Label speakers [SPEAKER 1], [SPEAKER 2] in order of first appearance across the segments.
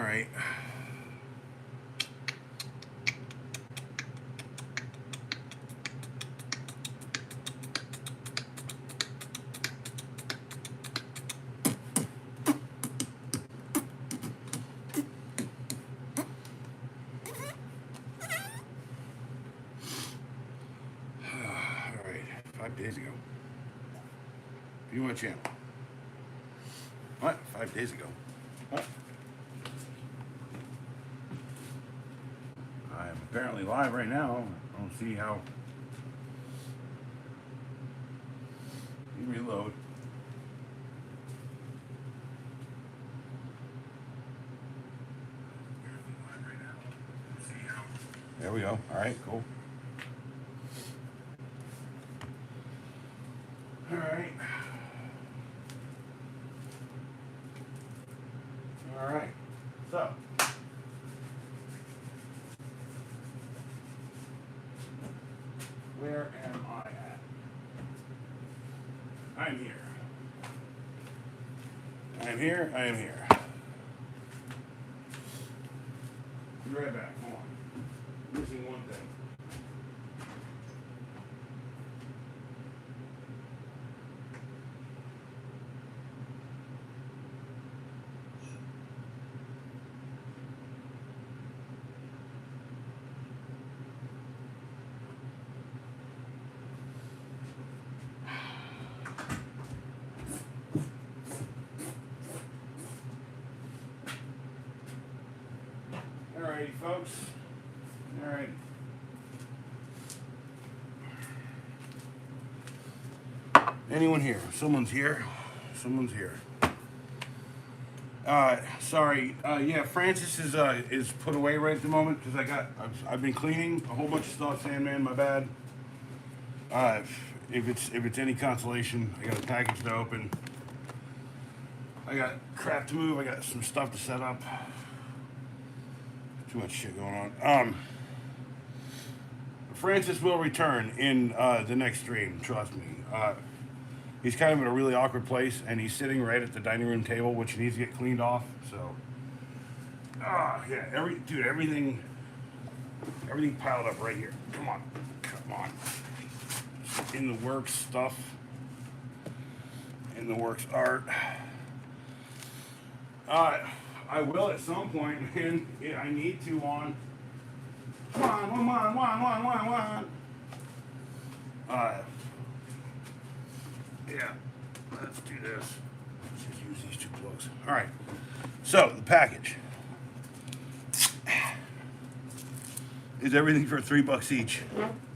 [SPEAKER 1] right. All right. 5 days ago. View my channel. What? 5 days ago. What? I am apparently live right now. I don't see how. You reload. There we go. All right, cool. All right. All right. So. Where am I at? I'm here. I'm here. I am here. Be right back. Hold on. Missing one thing. Alrighty, folks. Alright. Anyone here? Someone's here. Someone's here. Sorry. Yeah, Francis is put away right at the moment because I've been cleaning a whole bunch of stuff. Sandman, my bad. If it's any consolation, I got a package to open. I got crap to move. I got some stuff to set up. Too much shit going on. Francis will return in the next stream. Trust me. He's kind of in a really awkward place, and he's sitting right at the dining room table, which needs to get cleaned off. So, yeah, everything piled up right here. Come on. In the works stuff. In the works art. I will at some point, man. Yeah, I need to on. Come on. Yeah, let's do this. Let's just use these two plugs. All right. So the package is everything for $3 each.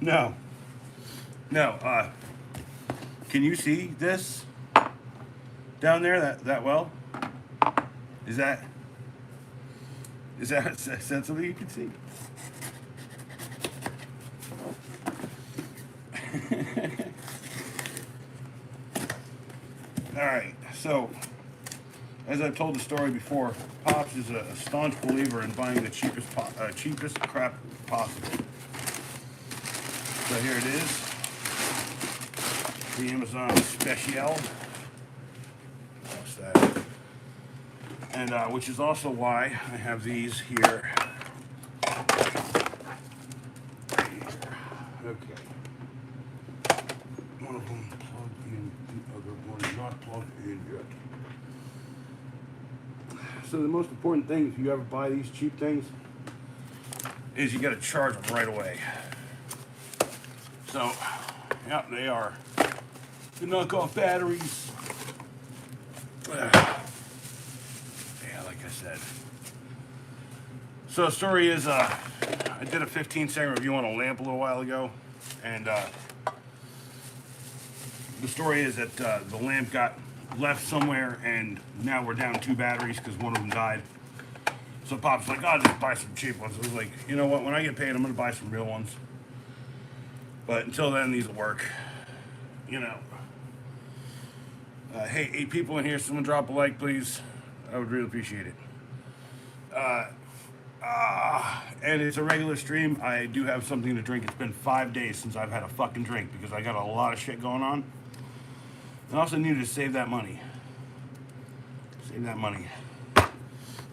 [SPEAKER 1] No. Can you see this down there? That well? Is that something you can see? All right. So, as I've told the story before, Pops is a staunch believer in buying the cheapest crap possible. So here it is, the Amazon Special. What's that? And which is also why I have these here. Okay. One of them plugged in, the other one not plugged in yet. So the most important thing if you ever buy these cheap things is you got to charge them right away. So, yeah, they are the knockoff batteries. Yeah, like I said. So the story is, I did a 15-second review on a lamp a little while ago, and the story is that the lamp got left somewhere, and now we're down 2 batteries because one of them died. So Pop's like, I'll just buy some cheap ones. I was like, you know what? When I get paid, I'm going to buy some real ones. But until then, these will work. You know. Hey, 8 people in here. Someone drop a like, please. I would really appreciate it. And it's a regular stream. I do have something to drink. It's been 5 days since I've had a fucking drink because I got a lot of shit going on. I also needed to save that money.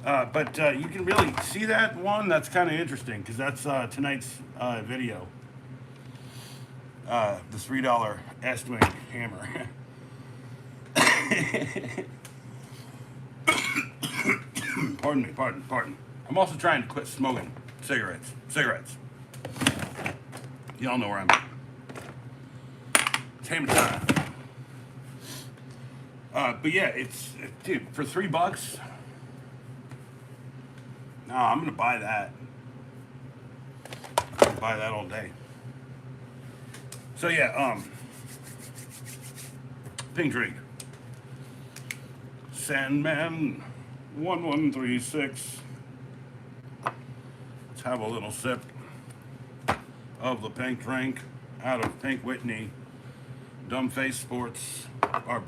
[SPEAKER 1] But you can really see that one. That's kind of interesting because that's tonight's video. The $3 S-Wing hammer. Pardon. I'm also trying to quit smoking cigarettes. Y'all know where I'm at. It's hammer time. But yeah, dude, for $3. No, I'm gonna buy that. I'm gonna buy that all day. So yeah, pink drink. Sandman 1136. Let's have a little sip of the pink drink out of Pink Whitney. Dumbface Sports. Our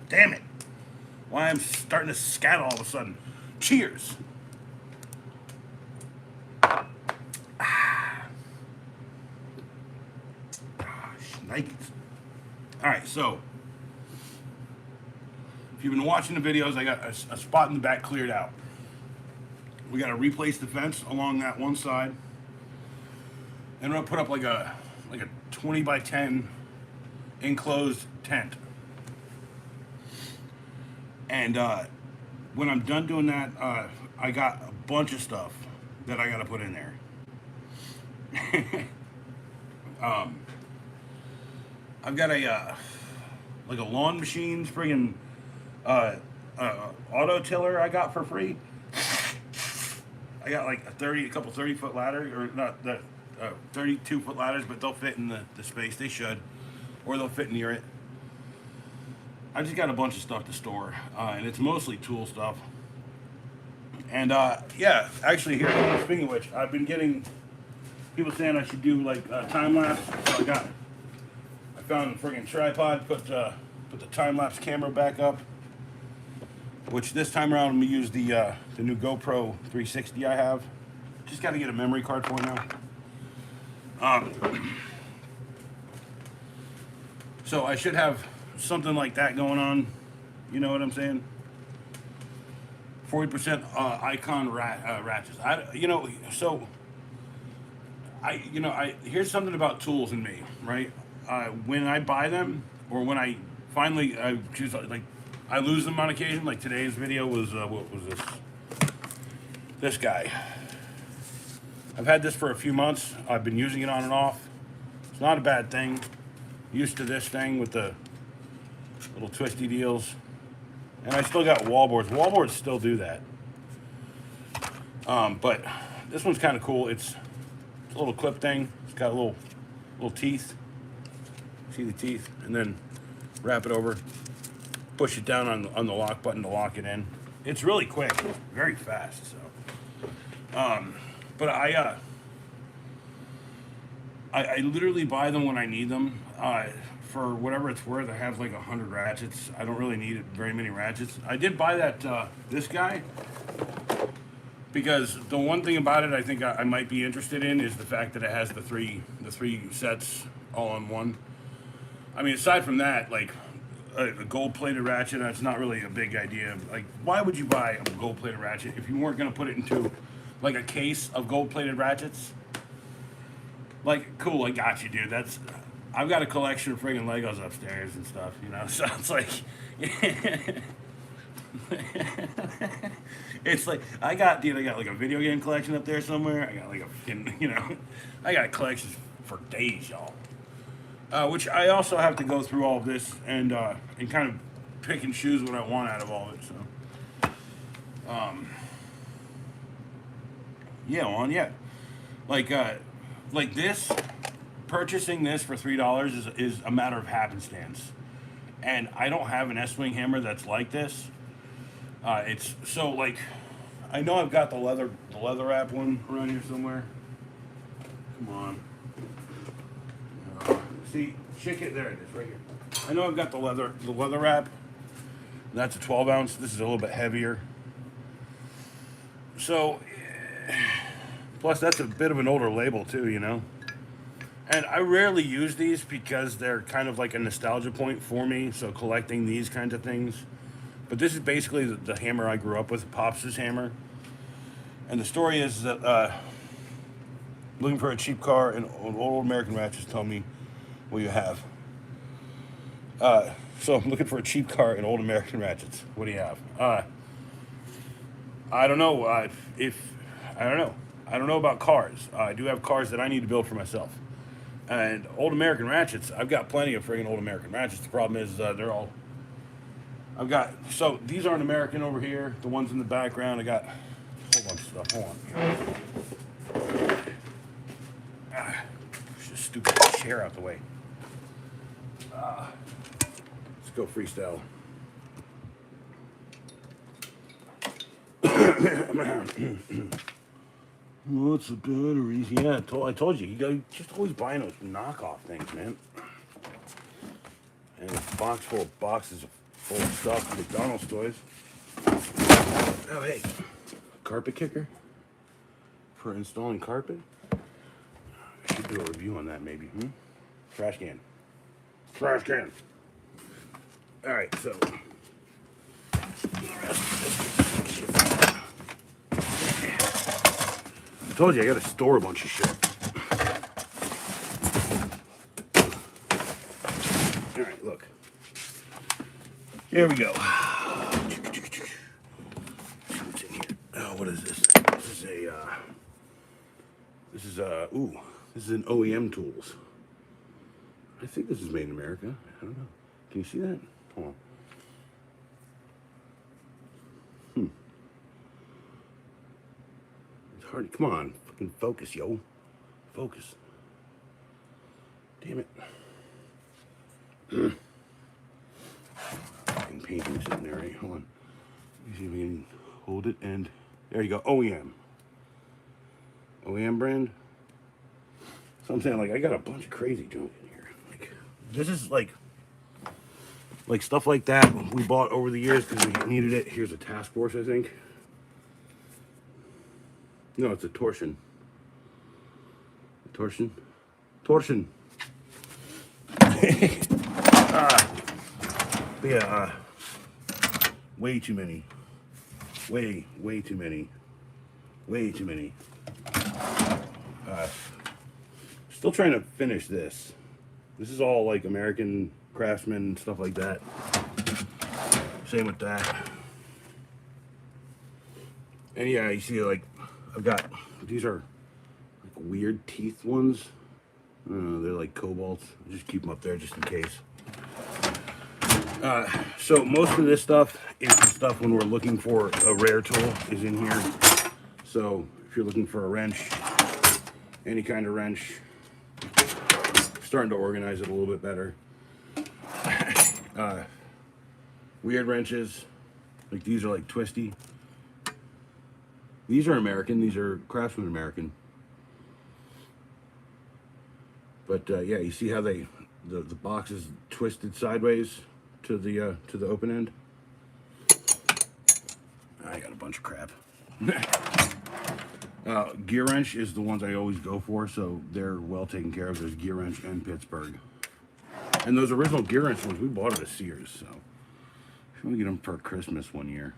[SPEAKER 1] damn it. Why I'm starting to scat all of a sudden. Cheers. Nikes. Alright, so if you've been watching the videos, I got a spot in the back cleared out. We got to replace the fence along that one side. And we're gonna put up like a 20 by 10 enclosed tent. And when I'm done doing that, I got a bunch of stuff that I gotta put in there. I've got a lawn machine, friggin' auto tiller I got for free. I got like a couple 30-foot ladders, or not that 32-foot ladders, but they'll fit in the space. They should, or they'll fit near it. I just got a bunch of stuff to store, and it's mostly tool stuff. And yeah, actually, here, speaking of which, I've been getting people saying I should do like time lapse. So I found a friggin' tripod, put the time lapse camera back up. Which this time around, I'm gonna use the new GoPro 360 I have. Just got to get a memory card for it now. So I should have something like that going on. You know what I'm saying? 40% icon ratchets. Here's something about tools in me, right? When I buy them, or when I finally choose, like, I lose them on occasion. Like today's video was what was this? This guy. I've had this for a few months. I've been using it on and off. It's not a bad thing. Used to this thing with the little twisty deals. And I still got wallboards. Wallboards still do that. But this one's kind of cool. It's a little clip thing. It's got a little teeth. See the teeth? And then wrap it over. Push it down on the lock button to lock it in. It's really quick. It's very fast. So, but I literally buy them when I need them. For whatever it's worth, I have like 100 ratchets. I don't really need very many ratchets. I did buy that this guy because the one thing about it I think I might be interested in is the fact that it has the three sets all in one. I mean, aside from that, like a gold-plated ratchet, that's not really a big idea. Like, why would you buy a gold-plated ratchet if you weren't going to put it into like a case of gold-plated ratchets? Like, cool, I got you, dude. I've got a collection of friggin' Legos upstairs and stuff, you know. So it's like, it's like I got like a video game collection up there somewhere. I got like I got collections for days, y'all. Which I also have to go through all of this and kind of pick and choose what I want out of all of it. So, like this, purchasing this for $3 is a matter of happenstance, and I don't have an S-Wing hammer that's like this. It's so like, I know I've got the leather wrap one around here somewhere. Come on. See, check it, there it is, right here. I know I've got the leather wrap. That's a 12 ounce. This is a little bit heavier. So, plus that's a bit of an older label too, you know. And I rarely use these because they're kind of like a nostalgia point for me. So collecting these kinds of things. But this is basically the hammer I grew up with, Pops' hammer. And the story is that looking for a cheap car and old American Ratchets tell me what you have. So I'm looking for a cheap car and old American Ratchets. What do you have? I don't know. If I don't know. I don't know about cars. I do have cars that I need to build for myself. And old American Ratchets, I've got plenty of friggin' old American Ratchets. The problem is they're all. I've got, so these aren't American over here. The ones in the background, I got a whole bunch of stuff. Hold on. Push this stupid chair out the way. Let's go freestyle. What's the batteries? Yeah, I told you, just always buying those knockoff things, man. And a box full of boxes full of stuff, McDonald's toys. Oh, hey, carpet kicker for installing carpet. I should do a review on that, maybe. Trash can. Trash can. All right, so. I told you I got to store a bunch of shit. All right, look. Here we go. What's in here? Oh, what is this? This is an OEM tools. I think this is made in America. I don't know. Can you see that? Hold on. It's hard. Come on, fucking focus, yo. Focus. Damn it. Fucking painting sitting there, right? Hold on. Let me see if we can hold it, and there you go. OEM. OEM brand. So I'm saying, like, I got a bunch of crazy junk in here. Like, this is like stuff like that we bought over the years because we needed it. Here's a task force, I think. No, it's a torsion. Torsion. Way too many. Way too many. Still trying to finish this. This is all like American Craftsman, stuff like that. Same with that. And yeah, you see, like, I've got, these are like weird teeth ones. I don't know, they're like cobalts. I just keep them up there just in case. So most of this stuff is the stuff when we're looking for a rare tool is in here. So if you're looking for a wrench, any kind of wrench, starting to organize it a little bit better. Weird wrenches, like these are like twisty. These are American. These are Craftsman American. But yeah, you see how the box is twisted sideways to the open end. I got a bunch of crap. Gear wrench is the ones I always go for, so they're well taken care of. There's gear wrench and Pittsburgh. And those original gear wrench ones, we bought at Sears, so if you want to get them for Christmas one year.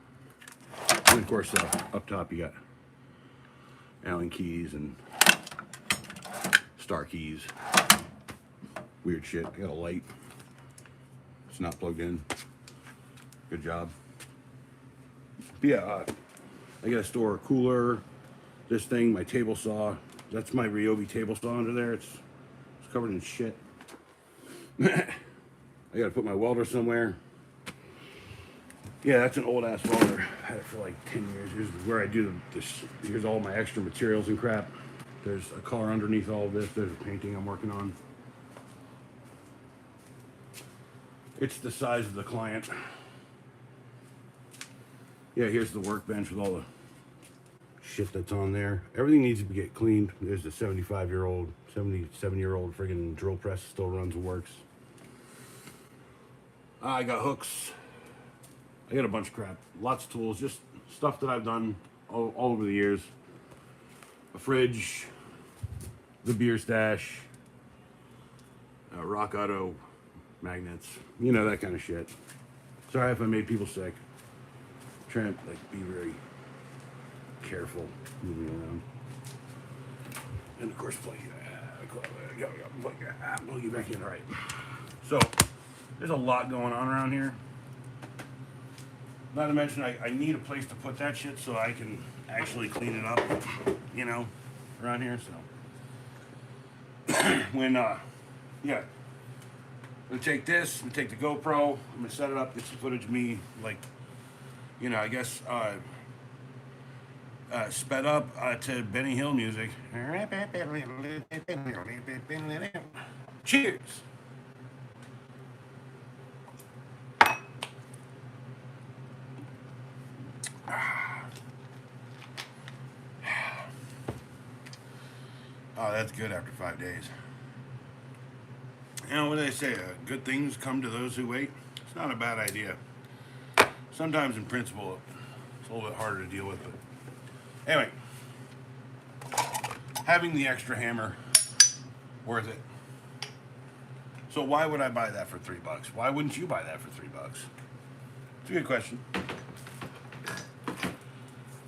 [SPEAKER 1] And of course, up top you got Allen keys and star keys. Weird shit. I got a light. It's not plugged in. Good job. But yeah, I got to store a cooler. This thing, my table saw. That's my Ryobi table saw under there. It's covered in shit. I got to put my welder somewhere. Yeah, that's an old ass welder. I had it for like 10 years. Here's where I do this. Here's all my extra materials and crap. There's a car underneath all of this. There's a painting I'm working on. It's the size of the client. Yeah, here's the workbench with all the shit that's on there. Everything needs to get cleaned. There's the 75-year-old, 77-year-old friggin' drill press still runs and works. I got hooks. I got a bunch of crap. Lots of tools. Just stuff that I've done all over the years. A fridge. The beer stash. Rock Auto magnets, you know, that kind of shit. Sorry if I made people sick. I'm trying to like be very careful moving around. And of course, plug you back in. All right. So there's a lot going on around here. Not to mention, I need a place to put that shit so I can actually clean it up, you know, around here. So when yeah, I'm gonna take this, I'm gonna take the GoPro, I'm gonna set it up, get some footage of me, like, you know, I guess sped up to Benny Hill music. Cheers. Oh, that's good after 5 days. You know what they say, good things come to those who wait. It's not a bad idea. Sometimes in principle, it's a little bit harder to deal with, but anyway, having the extra hammer, worth it. So why would I buy that for $3? Why wouldn't you buy that for $3? It's a good question.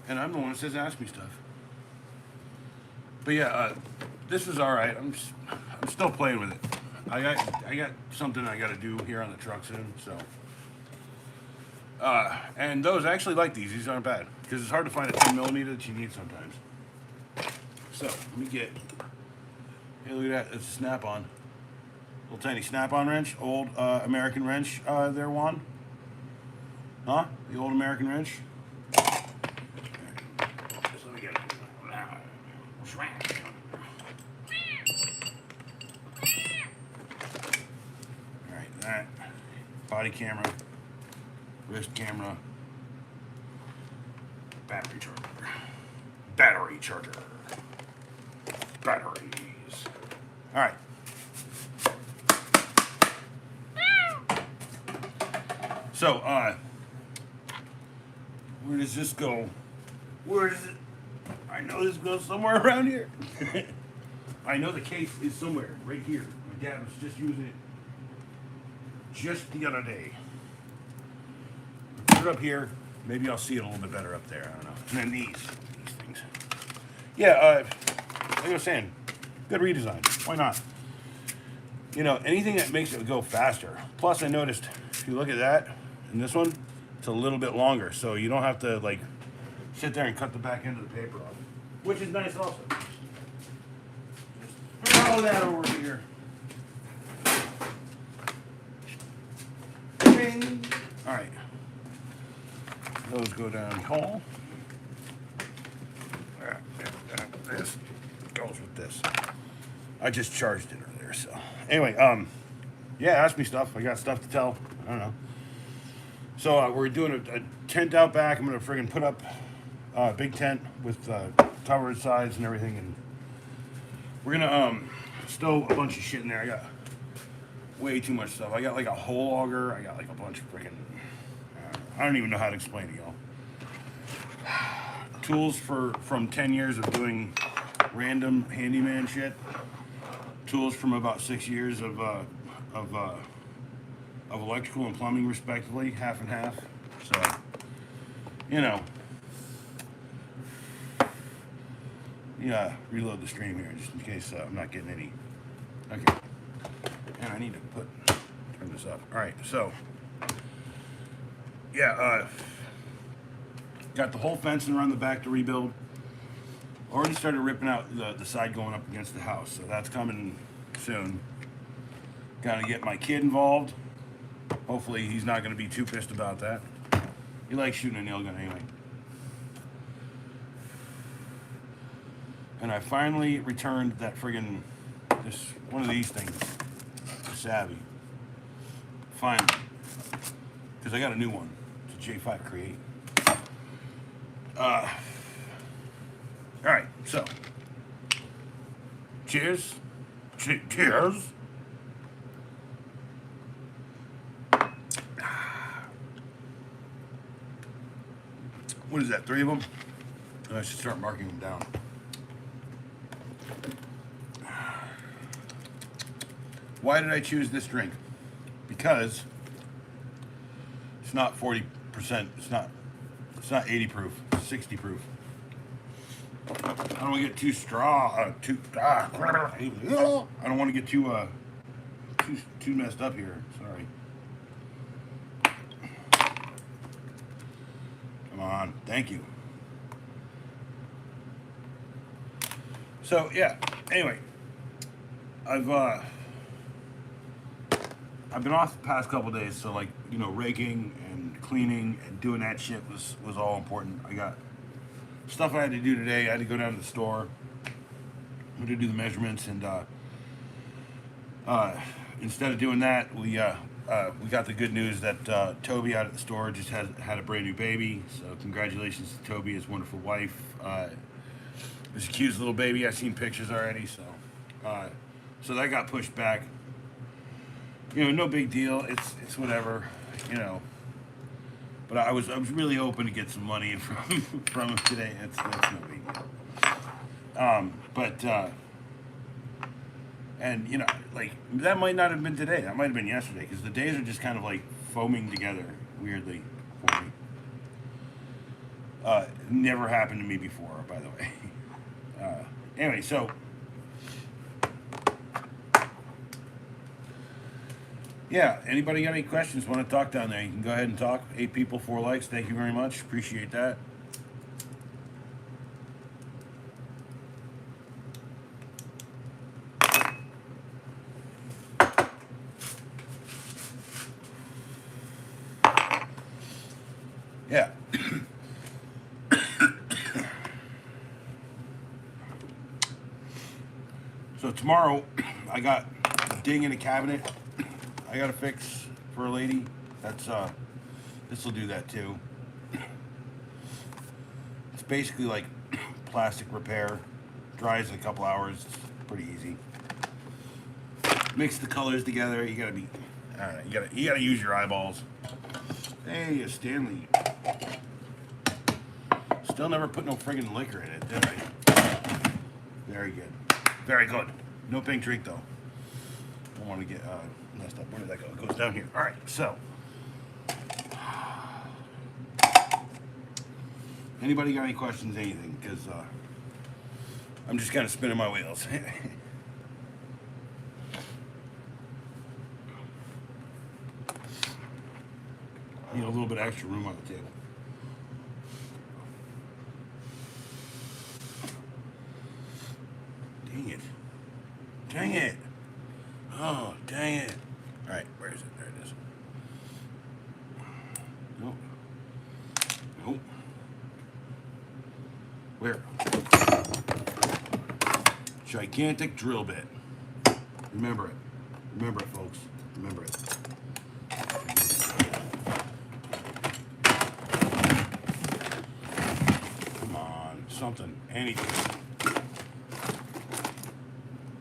[SPEAKER 1] And I'm the one that says ask me stuff. But yeah, this is all right. I'm still playing with it. I got something I got to do here on the truck soon. So, and those I actually like these. These aren't bad because it's hard to find a 10mm that you need sometimes. So let me get. Hey, look at that! It's a snap-on. Little tiny snap-on wrench. Old American wrench. There, Juan. Huh? The old American wrench. Alright, that. Body camera. Wrist camera. Battery charger. Battery charger. Batteries. Alright. So, where does this go? Where does it? I know this goes somewhere around here. I know the case is somewhere, right here. My dad was just using it just the other day. Put it up here. Maybe I'll see it a little bit better up there. I don't know. And then these things. Yeah, like I was saying, good redesign. Why not? You know, anything that makes it go faster. Plus, I noticed, if you look at that, and this one, it's a little bit longer, so you don't have to, like, sit there and cut the back end of the paper off. Which is nice also. Just follow that over here. Bing. All right. Those go down the hall. This goes with this. I just charged it earlier, so. Anyway, yeah, ask me stuff. I got stuff to tell. I don't know. So we're doing a tent out back. I'm gonna friggin' put up a big tent with covered sides and everything, and we're gonna stow a bunch of shit in there. I got way too much stuff. I got like a hole auger. I got like a bunch of friggin' I don't even know how to explain it, y'all. Tools from 10 years of doing random handyman shit. Tools from about 6 years of electrical and plumbing, respectively, half and half. So, you know, yeah. Reload the stream here just in case I'm not getting any. Okay, and I need to turn this up. All right, so yeah, got the whole fencing around the back to rebuild. Already started ripping out the side going up against the house, so that's coming soon. Gotta get my kid involved. Hopefully he's not going to be too pissed about that. He likes shooting a nail gun anyway. And I finally returned that friggin' one of these things, the Savvy. Finally, because I got a new one. It's a J5 Create. All right, so cheers. Cheers. What is that, 3 of them? I should start marking them down. Why did I choose this drink? Because it's not 40%. It's not 80 proof. It's 60 proof. I don't want to get too I don't want to get too messed up here. Sorry. Come on. Thank you. So yeah. Anyway, I've been off the past couple days, so like, you know, raking and cleaning and doing that shit was all important. I got stuff I had to do today. I had to go down to the store. I had to do the measurements, and instead of doing that, we got the good news that Toby out at the store just had a brand new baby. So congratulations to Toby, his wonderful wife. It's a cute little baby. I've seen pictures already, so that got pushed back. You know, no big deal. It's whatever, you know. But I was really hoping to get some money from him today. That's no big deal. And you know, like that might not have been today. That might have been yesterday, because the days are just kind of like foaming together weirdly for me. Never happened to me before, by the way. Anyway, so yeah, anybody got any questions, want to talk down there, you can go ahead and talk. 8 people, 4 likes. Thank you very much. Appreciate that. Yeah. So tomorrow, I got a ding in a cabinet I gotta fix for a lady. That's this will do that too. It's basically like plastic repair. Dries in a couple hours. It's pretty easy. Mix the colors together. You gotta be, I don't know, you gotta use your eyeballs. Hey, Stanley. Still never put no friggin' liquor in it, did I? Very good. Very good. No pink drink though. Don't want to get messed up. Where did that go? It goes down here. All right. So, anybody got any questions? Anything? Because I'm just kind of spinning my wheels. Need a little bit of extra room on the table. Dang it. Dang it. Oh, dang it. All right, where is it? There it is. Nope. Nope. Where? Gigantic drill bit. Remember it. Remember it, folks. Remember it. Come on. Something. Anything.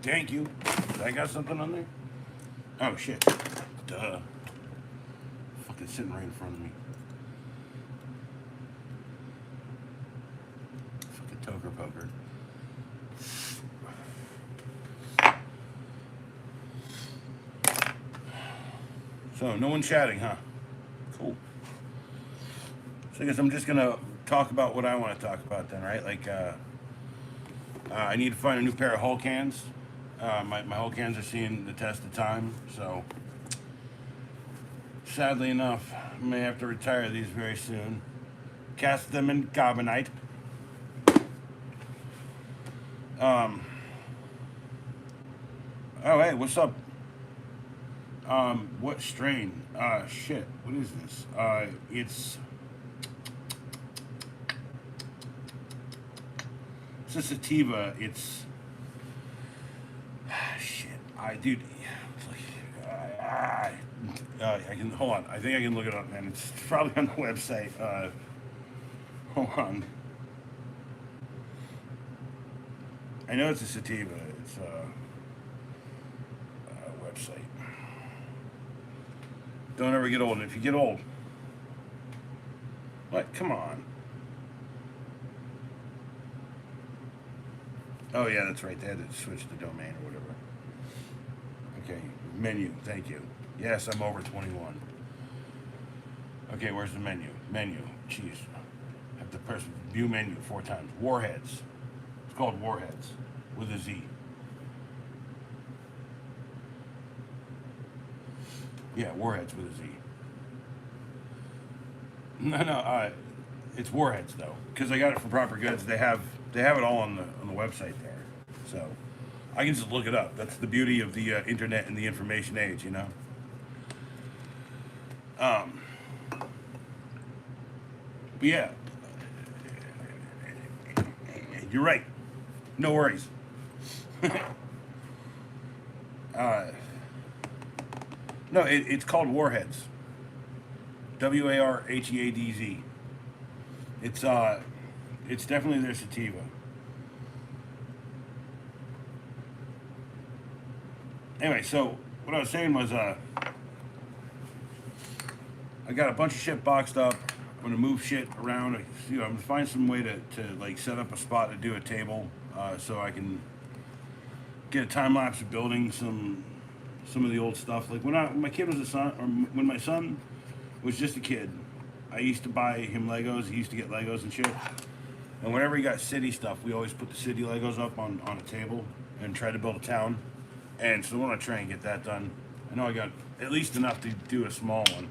[SPEAKER 1] Thank you. Did I got something on there? Oh, shit. Duh. Fucking sitting right in front of me. Fucking toker poker. So, no one chatting, huh? Cool. So I guess I'm just gonna talk about what I want to talk about then, right? Like, I need to find a new pair of Hulk hands. My Hulk hands are seeing the test of time, so sadly enough, I may have to retire these very soon. Cast them in carbonite. Oh, hey, what's up? What strain? Shit, what is this? It's a sativa. It's shit. Dude, it's like, I can hold on. I think I can look it up, man. It's probably on the website. Hold on. I know it's a sativa. It's a website. Don't ever get old. And if you get old, what? Come on. Oh yeah, that's right. They had to switch the domain or whatever. Okay, Menu, thank you. Yes, I'm over 21. Okay, where's the menu? Menu, jeez. Have to press view menu 4 times. Warheads. It's called Warheads with a Z. Yeah, Warheads with a Z. No, it's Warheads though, because I got it from Proper Goods. They have it all on the website there, so I can just look it up. That's the beauty of the internet and the information age, you know. But yeah, you're right. No worries. No, it's called Warheads. Warheadz. It's definitely their sativa. Anyway, so what I was saying was, I got a bunch of shit boxed up. I'm gonna move shit around. I'm gonna find some way to like set up a spot to do a table, so I can get a time lapse of building some of the old stuff. Like when my kid was a son, or when my son was just a kid, I used to buy him Legos. He used to get Legos and shit. And whenever he got city stuff, we always put the city Legos up on a table and try to build a town. And so I want to try and get that done. I know I got at least enough to do a small one.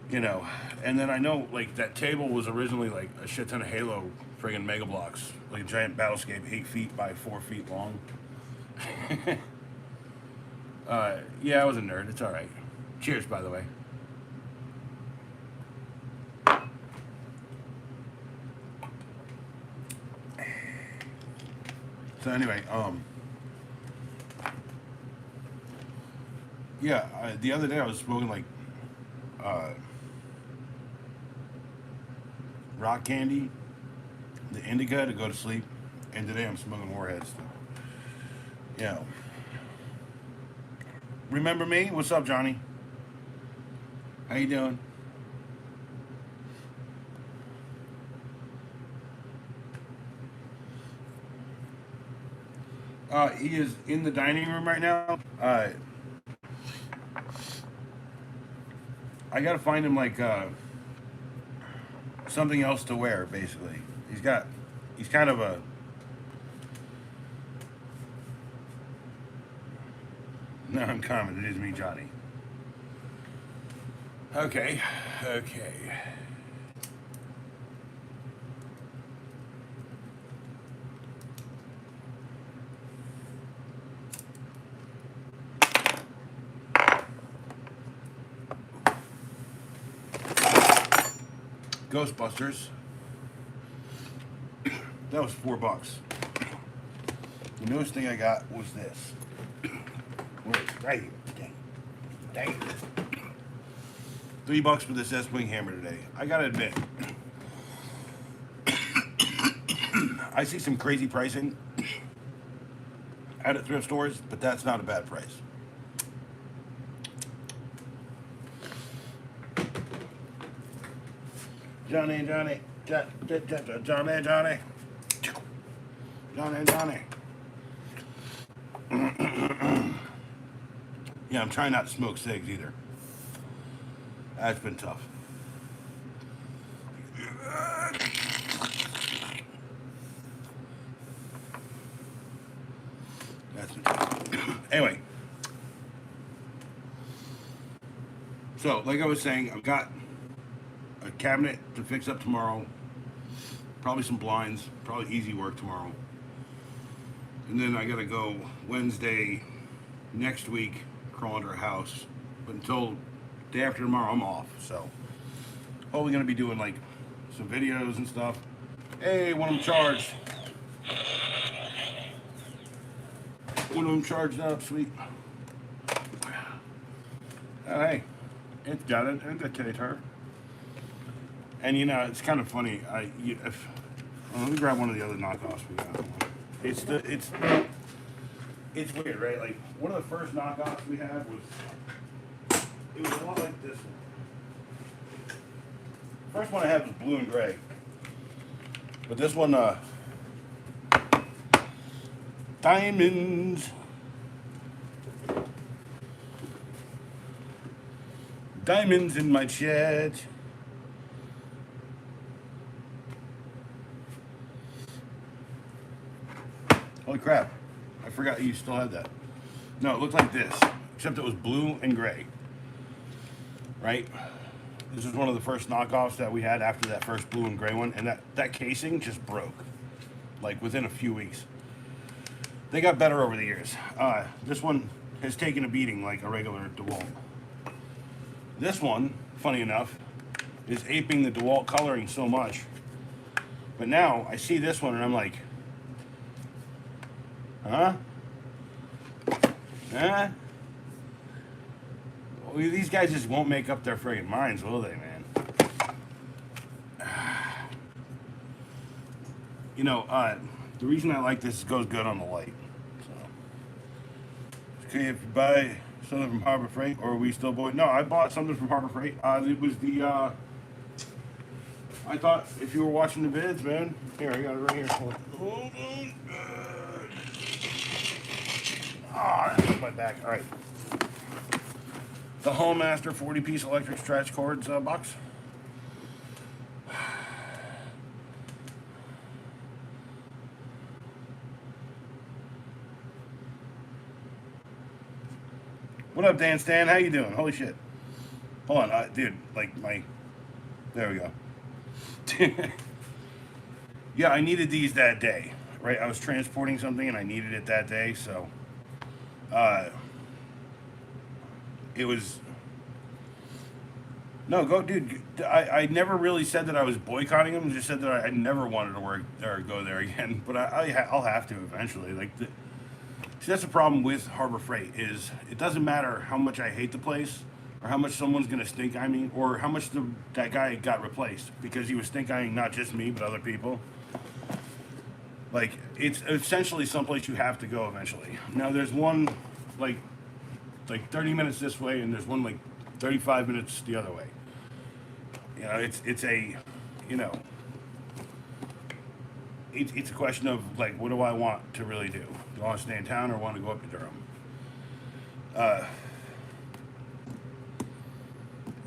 [SPEAKER 1] You know, and then I know like that table was originally like a shit ton of Halo friggin' Mega Blocks, like a giant battlescape 8 feet by 4 feet long. Yeah, I was a nerd. It's all right. Cheers, by the way. So anyway, yeah, the other day I was smoking like rock candy, the indica to go to sleep, and today I'm smoking Warheads. You know. Remember me? What's up, Johnny? How you doing? He is in the dining room right now. I gotta find him like something else to wear. Basically, he's kind of a. No, I'm coming. It is me, Johnny. Okay. Ghostbusters. That was $4. The newest thing I got was this. Right here. Dang. $3 for this S-Wing hammer today. I gotta admit, I see some crazy pricing at thrift stores, but that's not a bad price. Johnny. Yeah, I'm trying not to smoke cigs either. That's been tough. That's been tough. Anyway. So, like I was saying, I've got a cabinet to fix up tomorrow. Probably some blinds. Probably easy work tomorrow. And then I gotta go Wednesday next week, crawl under a house. But until day after tomorrow, I'm off. So, hopefully gonna be doing like some videos and stuff. Hey, one of them charged. One of them charged up, sweet. Oh, hey, it's got it. It's a K-tar. And you know, it's kind of funny. Let me grab one of the other knockoffs we got. It's weird, right? Like one of the first knockoffs we had was a lot like this one. First one I had was blue and gray, but this one, diamonds. Diamonds in my shed. Holy crap. I forgot you still had that. No, it looked like this, except it was blue and gray. Right? This is one of the first knockoffs that we had after that first blue and gray one, and that casing just broke, like within a few weeks. They got better over the years. This one has taken a beating like a regular DeWalt. This one, funny enough, is aping the DeWalt coloring so much. But now I see this one and I'm like, huh? Huh? Well, these guys just won't make up their friggin' minds, will they, man? You know, the reason I like this goes good on the light. So, okay, if you buy something from Harbor Freight, or are we still boy? No, I bought something from Harbor Freight. It was the. I thought if you were watching the vids, man. Here, I got it right here. Hold on. Ah, that's my back. All right. The Hallmaster 40-piece electric stretch cords box. What up, Dan Stan? How you doing? Holy shit. Hold on, dude. Like my... There we go. Yeah, I needed these that day. Right? I was transporting something and I needed it that day, so... it was... No, go, dude. I never really said that I was boycotting them. I just said that I never wanted to work or go there again. But I'll have to eventually. Like, see, that's the problem with Harbor Freight is it doesn't matter how much I hate the place or how much someone's gonna stink eye me or how much that guy got replaced because he was stink eyeing not just me but other people. Like, it's essentially someplace you have to go eventually. Now there's one like 30 minutes this way and there's one like 35 minutes the other way. You know, it's a, you know, it's a question of like, what do I want to really do? Do I want to stay in town or want to go up to Durham?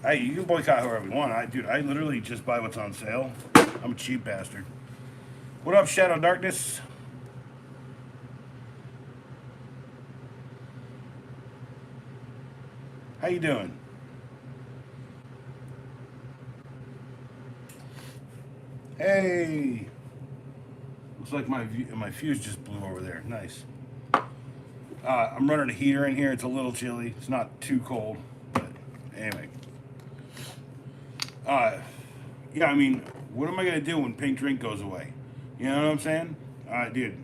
[SPEAKER 1] Hey, you can boycott whoever you want. Dude, I literally just buy what's on sale. I'm a cheap bastard. What up, Shadow Darkness? How you doing? Hey! Looks like my fuse just blew over there. Nice. I'm running a heater in here. It's a little chilly. It's not too cold, but anyway. Yeah, I mean, what am I gonna do when Pink Drink goes away? You know what I'm saying? Dude,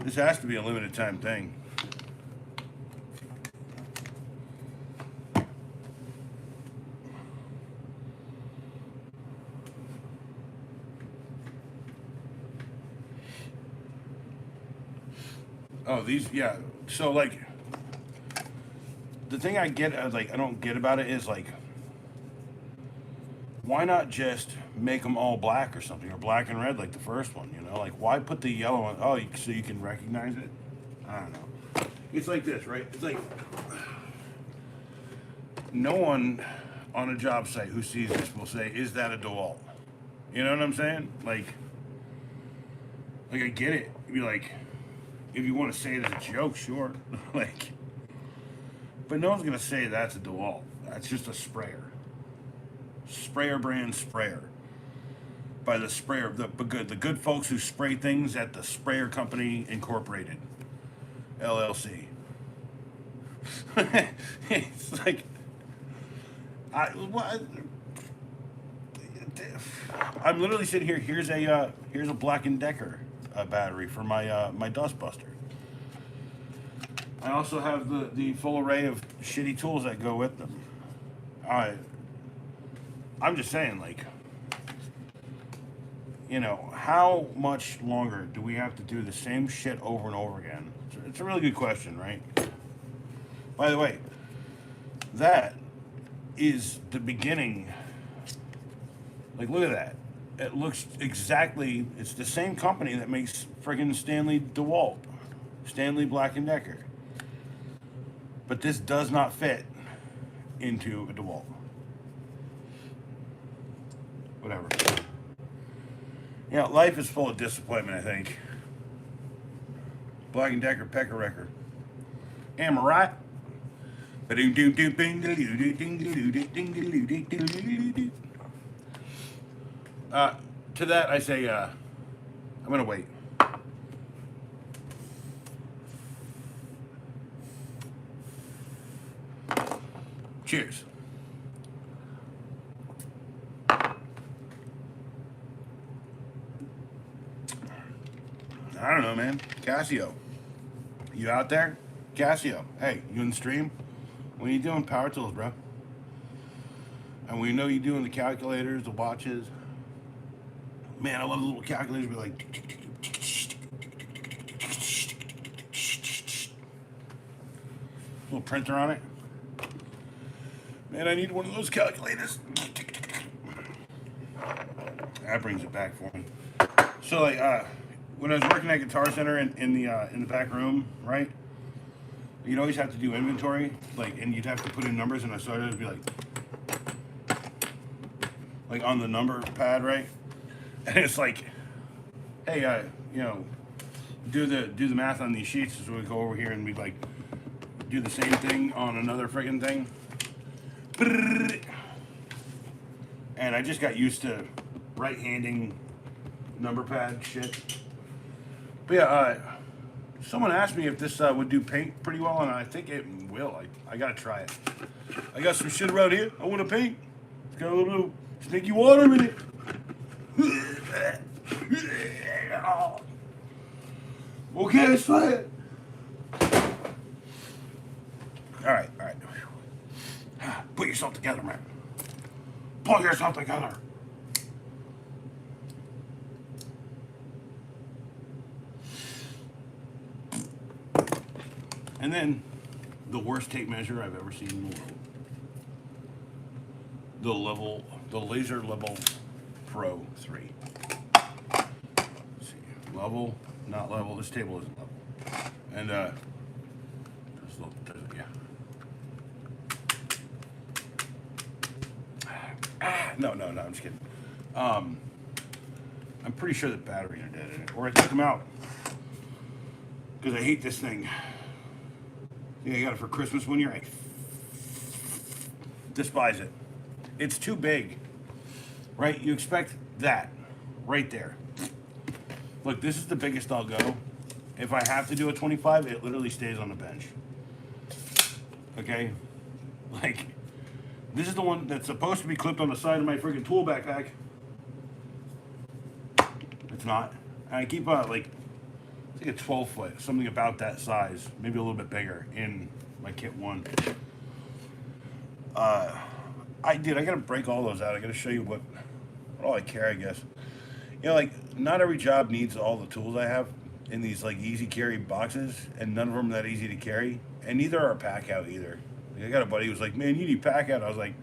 [SPEAKER 1] this has to be a limited time thing. Oh, these, yeah. So, like, the thing I get, like, I don't get about it is, like, why not just make them all black or something, or black and red like the first one, you know? Like, why put the yellow on? Oh, so you can recognize it? I don't know. It's like this, right? It's like, no one on a job site who sees this will say, is that a DeWalt? You know what I'm saying? Like I get it. You'd be like, if you want to say it as a joke, sure. Like, but no one's gonna say that's a DeWalt. That's just a sprayer. Sprayer brand sprayer. By the sprayer, the good folks who spray things at the Sprayer Company Incorporated, LLC. It's like, I'm literally sitting here. Here's a Black & Decker battery for my Dustbuster. I also have the full array of shitty tools that go with them. I'm just saying, like, you know, how much longer do we have to do the same shit over and over again? It's a really good question, right? By the way, that is the beginning. Like, look at that. It looks exactly, it's the same company that makes friggin' Stanley DeWalt, Stanley Black & Decker. But this does not fit into a DeWalt. Whatever. Life is full of disappointment, I think. Black & Decker Pecker Wrecker. Am I right? To that I say, I'm gonna wait. Cheers. I don't know, man. Casio. You out there? Casio. Hey, you in the stream? What are you doing? Power tools, bro. And we know you doing the calculators, the watches. Man, I love the little calculators. Be like, little printer on it. Man, I need one of those calculators. That brings it back for me. So, like, when I was working at Guitar Center in the back room, right? You'd always have to do inventory, like, and you'd have to put in numbers, and I started to be like on the number pad, right? And it's like, hey, do the math on these sheets. So we go over here and we like do the same thing on another friggin' thing. And I just got used to right-handing number pad shit. But yeah, someone asked me if this would do paint pretty well, and I think it will. I gotta try it. I got some shit around here I want to paint. It's got a little sticky water in it. Okay, let's try it. All right. Put yourself together, man. Pull yourself together. And then, the worst tape measure I've ever seen in the world. The Laser Level Pro 3. Let's see. Level, not level. This table isn't level. And, does it, yeah. No, I'm just kidding. I'm pretty sure the batteries are dead in it. Or I took them out. Because I hate this thing. Yeah, I got it for Christmas one year. I despise it. It's too big. Right? You expect that. Right there. Look, this is the biggest I'll go. If I have to do a 25, it literally stays on the bench. Okay? Like, this is the one that's supposed to be clipped on the side of my freaking tool backpack. It's not. And I keep like a 12 foot, something about that size, maybe a little bit bigger in my kit one. I gotta break all those out. I gotta show you what all I carry, I guess. Like, not every job needs all the tools I have in these like easy carry boxes, and none of them are that easy to carry, and neither are pack out either. I got a buddy who was like, man, you need pack out. I was like,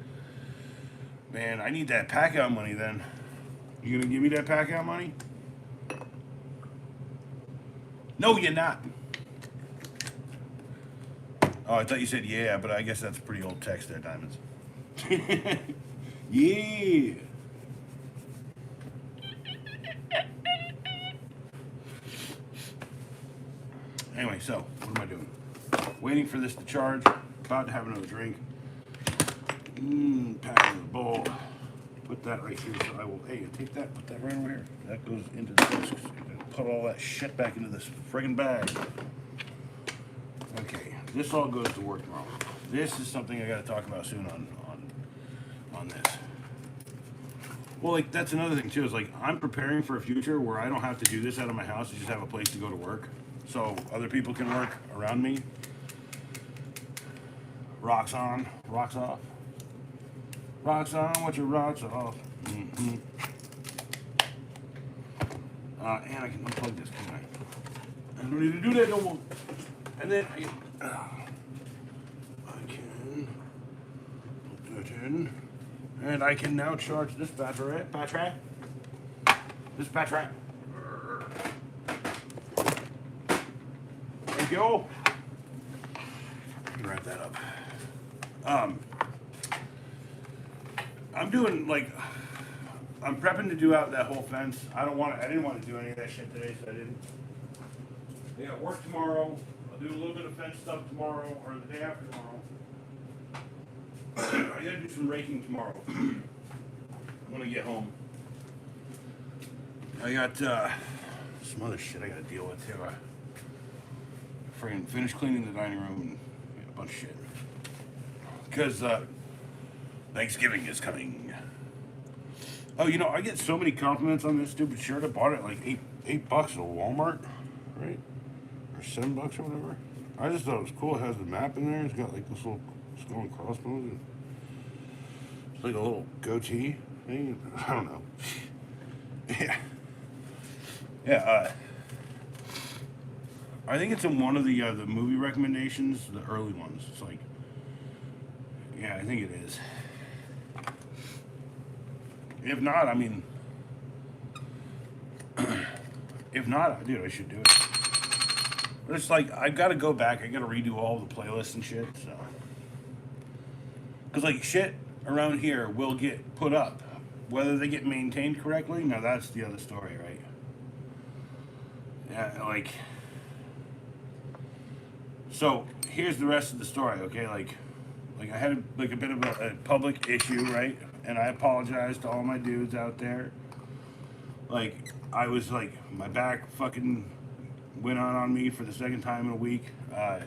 [SPEAKER 1] man, I need that pack out money then. You gonna give me that pack out money? No, you're not. Oh, I thought you said yeah, but I guess that's a pretty old text there, Diamonds. Yeah. Anyway, so, what am I doing? Waiting for this to charge. About to have another drink. Pack in the bowl. Put that right here. So I will, hey, take that, put that right over here. That goes into the discs. Put all that shit back into this friggin' bag. Okay, this all goes to work tomorrow. This is something I gotta talk about soon on this. Well, like, that's another thing too, is like, I'm preparing for a future where I don't have to do this out of my house. I just have a place to go to work. So other people can work around me. Rocks on, rocks off. Rocks on, what your rocks off. Mm-hmm. And I can unplug this, can I? I don't need to do that no more. And then I can put that in. And I can now charge this battery. This battery. There you go. Wrap that up. I'm doing like I'm prepping to do out that whole fence. I didn't want to do any of that shit today, so I didn't. I got work tomorrow. I'll do a little bit of fence stuff tomorrow or the day after tomorrow. I gotta do some raking tomorrow when I get home. I got some other shit I gotta deal with too. Friggin' finished cleaning the dining room and a bunch of shit. Because Thanksgiving is coming. Oh, you know, I get so many compliments on this stupid shirt. I bought it like $8 at Walmart, right? Or $7 or whatever. I just thought it was cool. It has the map in there. It's got like this little skull and crossbones. And it's like a little goatee thing. I don't know. Yeah. Yeah. I think it's in one of the movie recommendations, the early ones. It's like, yeah, I think it is. If not, I mean, if not, dude, I should do it. But it's like, I gotta go back, I gotta redo all the playlists and shit, so. Because, like, shit around here will get put up. Whether they get maintained correctly, now that's the other story, right? Yeah, like, so, here's the rest of the story, okay? Like I had a bit of a public issue, right? And I apologize to all my dudes out there. Like, I was like, my back fucking went on me for the second time in a week. I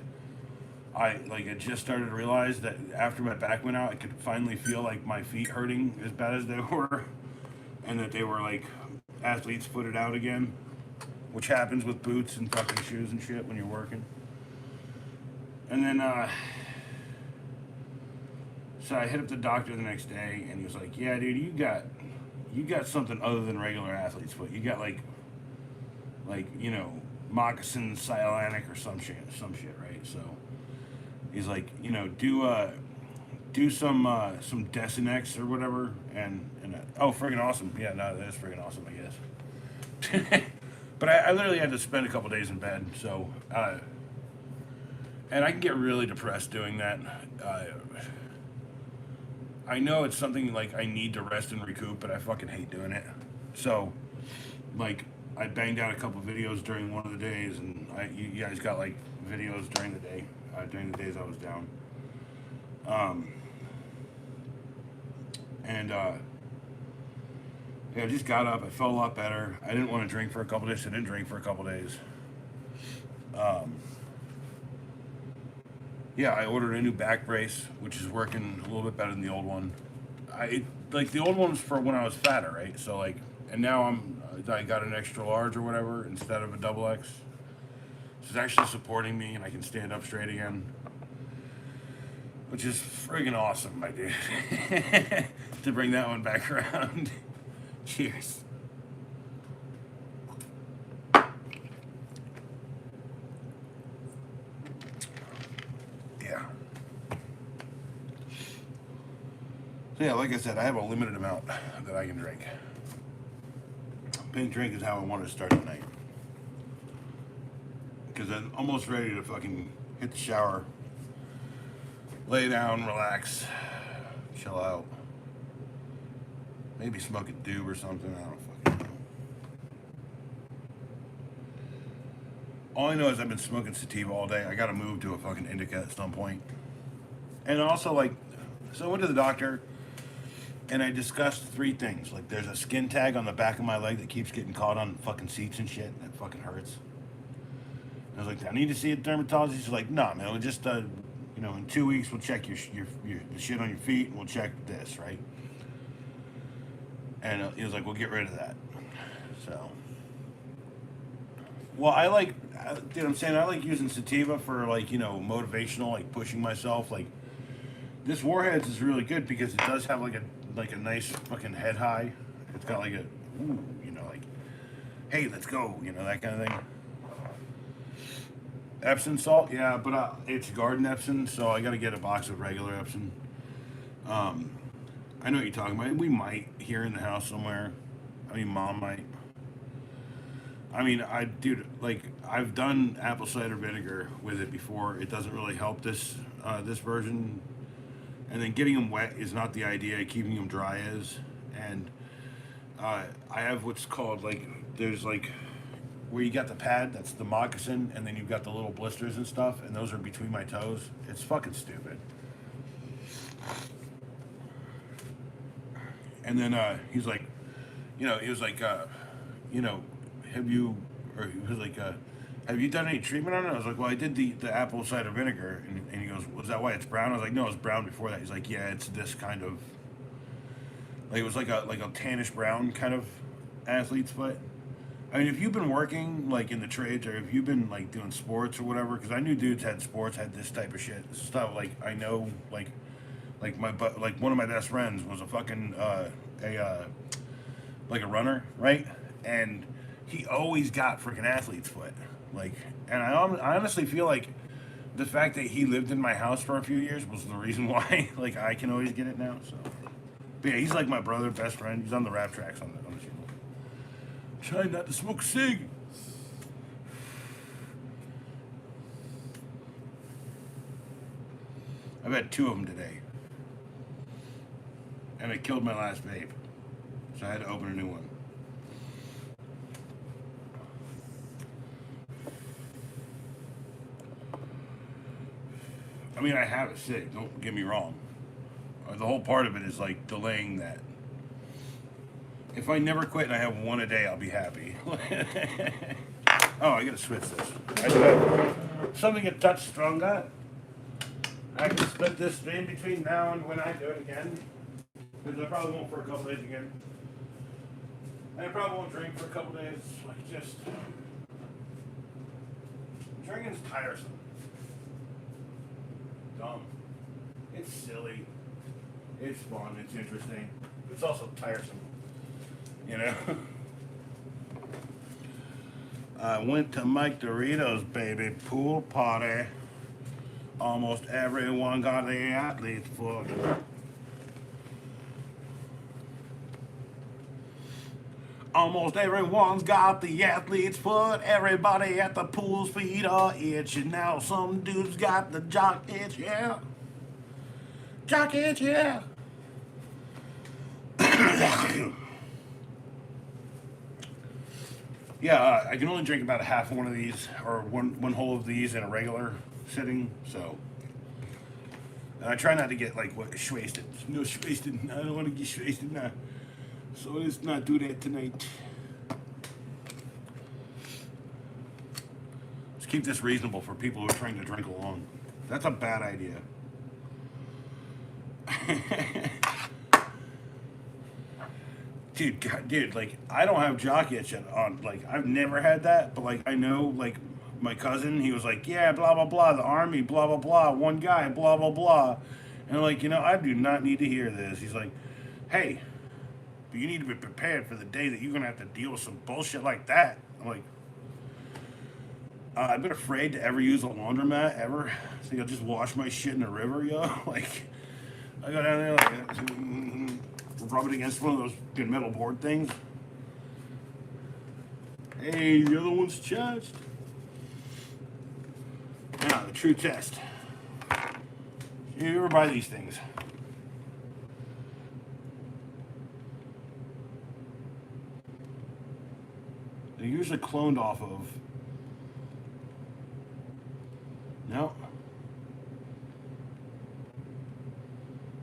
[SPEAKER 1] just started to realize that after my back went out, I could finally feel like my feet hurting as bad as they were, and that they were like athlete's footed out again, which happens with boots and fucking shoes and shit when you're working. And then so I hit up the doctor the next day, and he was like, "Yeah, dude, you got something other than regular athlete's foot. You got like you know, moccasin sialanic or some shit, right?" So he's like, you know, do some Desinex or whatever, and oh, friggin' awesome. Yeah, no, that is friggin' awesome, I guess. But I literally had to spend a couple days in bed, so and I can get really depressed doing that. I know it's something like I need to rest and recoup, but I fucking hate doing it. So, like, I banged out a couple videos during one of the days, and you guys got like videos during the day, during the days I was down. Yeah, I just got up. I felt a lot better. I didn't want to drink for a couple days. So I didn't drink for a couple days. Yeah, I ordered a new back brace, which is working a little bit better than the old one. Like the old one was for when I was fatter, right? So like, and now I got an extra large or whatever instead of a double X. So it's actually supporting me, and I can stand up straight again, which is friggin' awesome, my dude. To bring that one back around. Cheers. Yeah, like I said, I have a limited amount that I can drink. Pink drink is how I want to start the night. Because I'm almost ready to fucking hit the shower, lay down, relax, chill out. Maybe smoke a doob or something, I don't fucking know. All I know is I've been smoking sativa all day. I gotta move to a fucking indica at some point. And also, like, so I went to the doctor, and I discussed 3 things. Like, there's a skin tag on the back of my leg that keeps getting caught on fucking seats and shit, and it fucking hurts. And I was like, "I need to see a dermatologist." She's like, "No, man, we'll just, you know, in 2 weeks we'll check your the shit on your feet, and we'll check this, right?" And he was like, "We'll get rid of that." So, well, dude, I'm saying I like using sativa for, like, you know, motivational, like pushing myself. Like, this Warheads is really good because it does have like a nice fucking head high. It's got like a, ooh, you know, like, hey, let's go, you know, that kind of thing. Epsom salt, yeah, but it's garden Epsom, so I got to get a box of regular Epsom. I know what you're talking about. We might here in the house somewhere. I mean, Mom might. I mean, dude, like, I've done apple cider vinegar with it before. It doesn't really help this version and then getting them wet is not the idea. Keeping them dry is. And I have what's called like there's like where you got the pad that's the moccasin, and then you've got the little blisters and stuff, and those are between my toes. It's fucking stupid. And then he's like, he was like, you know, have you, or he was like, have you done any treatment on it? I was like, well, I did the apple cider vinegar. And he goes, was that why it's brown? I was like, no, it was brown before that. He's like, yeah, it's this kind of, like, it was like a tannish brown kind of athlete's foot. I mean, if you've been working, like, in the trades, or if you've been, like, doing sports or whatever, because I knew dudes had sports, had this type of shit, stuff, like, I know, like one of my best friends was a fucking, like a runner, right? And he always got freaking athlete's foot. Like, and I honestly feel like the fact that he lived in my house for a few years was the reason why, like, I can always get it now, so. But yeah, he's like my brother, best friend. He's on the rap tracks on the channel. Trying not to smoke a cig. I've had 2 of them today. And I killed my last vape. So I had to open a new one. I mean, I have a cig, don't get me wrong. The whole part of it is like delaying that. If I never quit and I have 1 a day, I'll be happy. Oh, I gotta switch this. I do have something a touch stronger. I can split this stream between now and when I do it again. Because I probably won't for a couple days again. And I probably won't drink for a couple days. Like, just. Drinking's tiresome. Dumb. It's silly. It's fun. It's interesting. It's also tiresome. You know? I went to Mike Doritos, baby. Pool party. Almost everyone got the athlete's foot. Almost everyone's got the athlete's foot. Everybody at the pool's feet are itching. Now some dudes got the jock itch, yeah. Jock itch, yeah. Yeah, I can only drink about a half one of these, or one whole of these in a regular sitting, so. And I try not to get, like, wasted. No, wasted. I don't want to get wasted now. So let's not do that tonight. Let's keep this reasonable for people who are trying to drink along. That's a bad idea. Dude, like, I don't have jock itch on, like, I've never had that, but, like, I know, like, my cousin, he was like, yeah, blah, blah, blah, the army, blah, blah, blah, one guy, blah, blah, blah. And I'm like, I do not need to hear this. He's like, hey, but you need to be prepared for the day that you're going to have to deal with some bullshit like that. I'm like, I've been afraid to ever use a laundromat, ever. I think I'll just wash my shit in the river, yo. Like, I go down there, like, rub it against one of those good metal board things. Hey, the other one's charged. Now, the true test. You ever buy these things? They're usually cloned off of. No.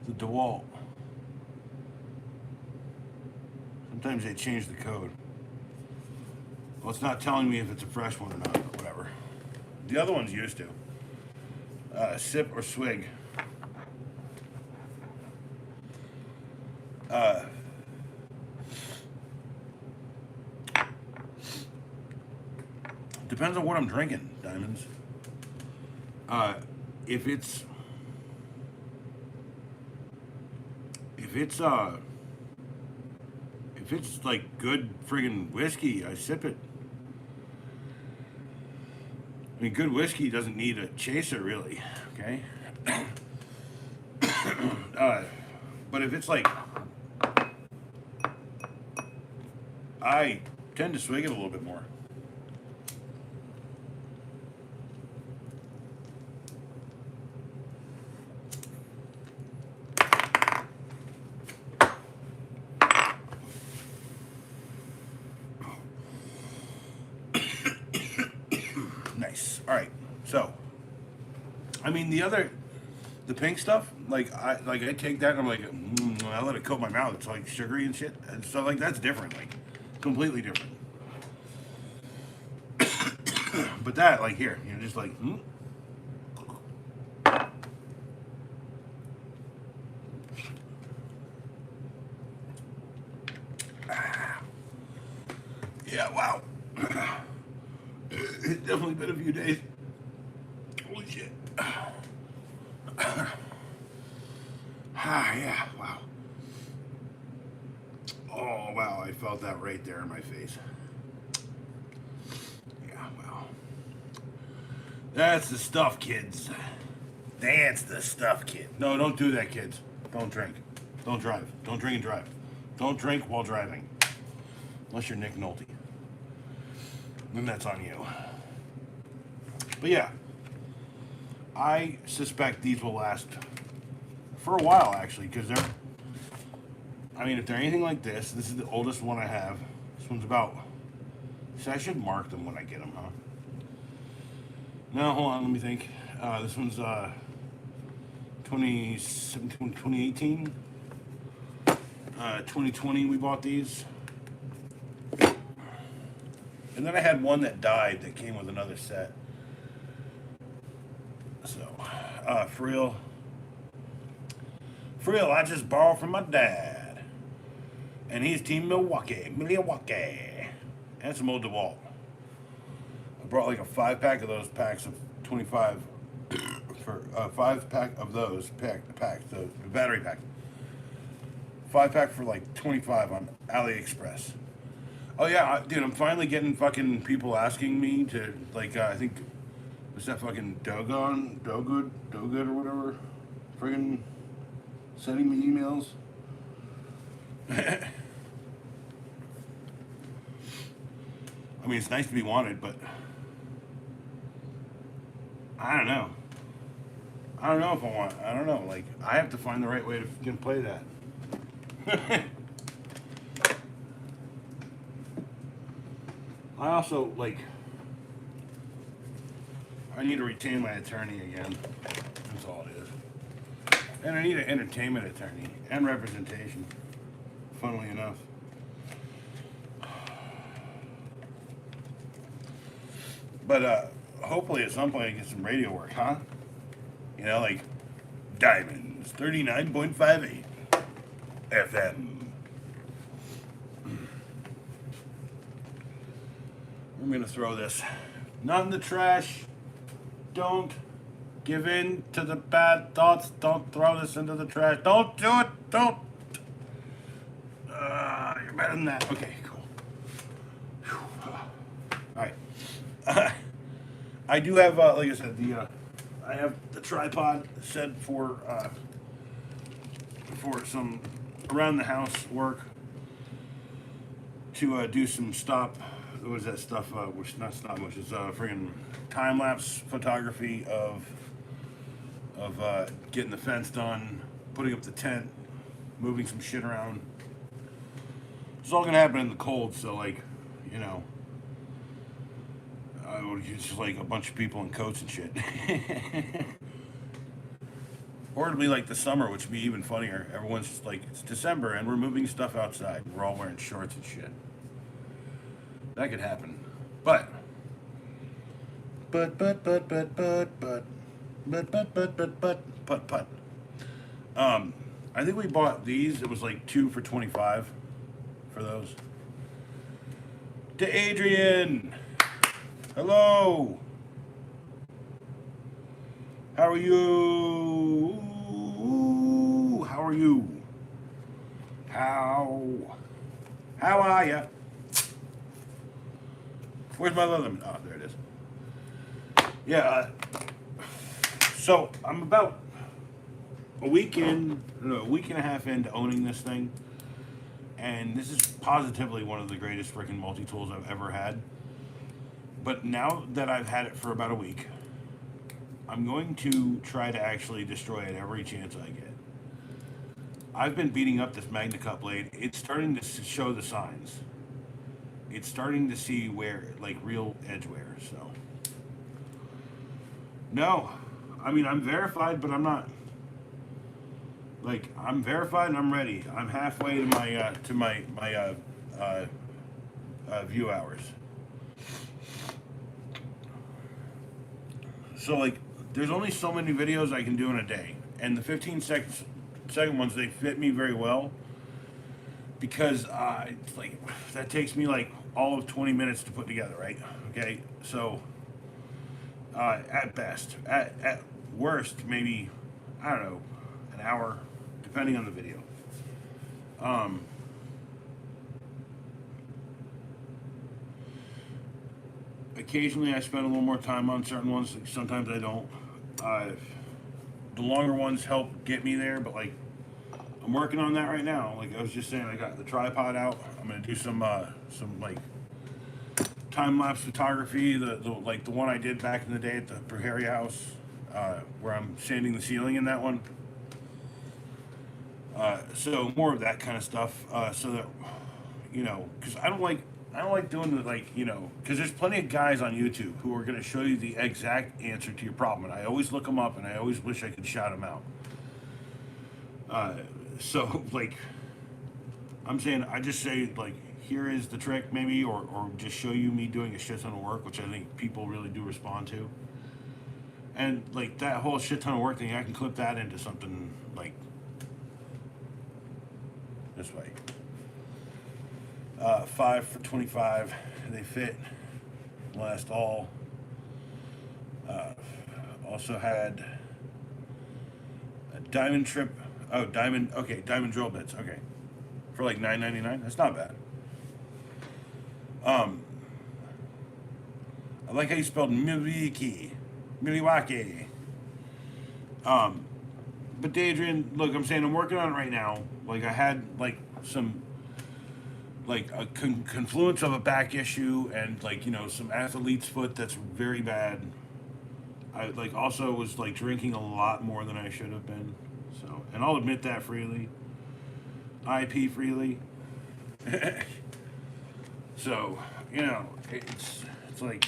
[SPEAKER 1] The DeWalt. Sometimes they change the code. Well, it's not telling me if it's a fresh one or not, but whatever. The other ones used to. Sip or swig. Depends on what I'm drinking, Diamonds. If it's like good friggin' whiskey, I sip it. I mean, good whiskey doesn't need a chaser, really, okay? But if it's like, I tend to swig it a little bit more. I mean, the pink stuff, like I take that and I'm like, I let it coat my mouth. It's like sugary and shit, and so like that's different, like completely different. But that, like here, you're just like, yeah, wow. It's definitely been a few days. Holy shit. Yeah, wow. Oh, wow, I felt that right there in my face. Yeah, wow. That's the stuff, kids. That's the stuff, kid. No, don't do that, kids. Don't drink. Don't drive. Don't drink and drive. Don't drink while driving. Unless you're Nick Nolte. Then that's on you. But yeah, I suspect these will last for a while, actually, because they're, I mean, if they're anything like this is the oldest one I have. This one's about, so I should mark them when I get them, huh? No, hold on, let me think. This one's 2018. 2020 we bought these. And then I had one that died that came with another set. So, Friel, I just borrowed from my dad. And he's Team Milwaukee. And some old DeWalt. I brought like a 5-pack of those packs of 25 for a 5-pack of those packs, the battery pack. 5-pack for like 25 on AliExpress. Oh yeah, dude, I'm finally getting fucking people asking me to, like, I think, what's that fucking Dogood or whatever, friggin' sending me emails. I mean, it's nice to be wanted, but I don't know. I don't know if I want, I don't know, like, I have to find the right way to fucking play that. I also, like, I need to retain my attorney again. That's all it is. And I need an entertainment attorney and representation, funnily enough. But hopefully at some point I get some radio work, huh? You know, like Diamonds 39.58 FM. I'm gonna throw this. Not in the trash. Don't give in to the bad thoughts. Don't throw this into the trash. Don't do it. Don't. You're better than that. Okay, cool. All right. I do have, like I said, I have the tripod set for some around the house work to do some what is that stuff? Which not stop motion, is friggin' time lapse photography of getting the fence done, putting up the tent, moving some shit around. It's all gonna happen in the cold, so like, you know, it's just like a bunch of people in coats and shit. Or it'll be like the summer, which would be even funnier. Everyone's just like, it's December and we're moving stuff outside. We're all wearing shorts and shit. That could happen. But. I think we bought these. It was like 2 for $25 for those. To Adrian. Hello. How are you? How are you? How are ya? Where's my Leatherman? Oh, there it is. Yeah. So I'm about a week and a half into owning this thing, and this is positively one of the greatest freaking multi-tools I've ever had. But now that I've had it for about a week, I'm going to try to actually destroy it every chance I get. I've been beating up this Magna Cut blade. It's starting to show the signs. It's starting to see where, like, real edge wear, so. No, I mean, I'm verified, but I'm not. Like, I'm verified and I'm ready. I'm halfway to my view hours. So like, there's only so many videos I can do in a day, and the 15 second ones, they fit me very well because it's like that takes me like all of 20 minutes to put together, right? Okay, so at best, at worst, maybe I don't know, an hour, depending on the video. Um, Occasionally, I spend a little more time on certain ones. Sometimes I don't. Uh, the longer ones help get me there, but like I'm working on that right now. Like I was just saying, I got the tripod out. I'm gonna do some like time lapse photography. The like the one I did back in the day at the Prairie House, where I'm sanding the ceiling in that one. So more of that kind of stuff. So that because I don't like doing the like because there's plenty of guys on YouTube who are gonna show you the exact answer to your problem, and I always look them up, and I always wish I could shout them out. So like I'm saying, I just say like here is the trick maybe, or just show you me doing a shit ton of work, which I think people really do respond to. And like that whole shit ton of work thing, I can clip that into something like this way. 5 for 25. They fit. Last all. Also had a diamond trip. Oh, diamond. Okay, diamond drill bits. Okay, for like $9.99. That's not bad. I like how you spelled Milwaukee. Milwaukee. But Adrian, look, I'm saying I'm working on it right now. Like I had like some like a confluence of a back issue and like some athlete's foot that's very bad. I like also was like drinking a lot more than I should have been. So, and I'll admit that freely. I pee freely. So, it's like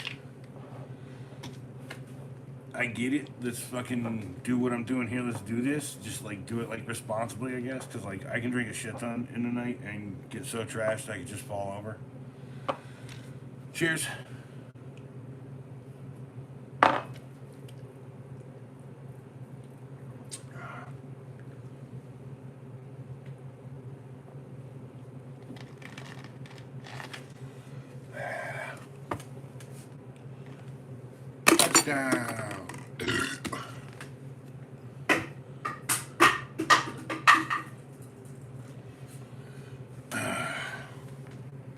[SPEAKER 1] I get it. Let's fucking do what I'm doing here. Let's do this. Just like do it like responsibly, I guess. Because like I can drink a shit ton in the night and get so trashed I could just fall over. Cheers. Touchdown.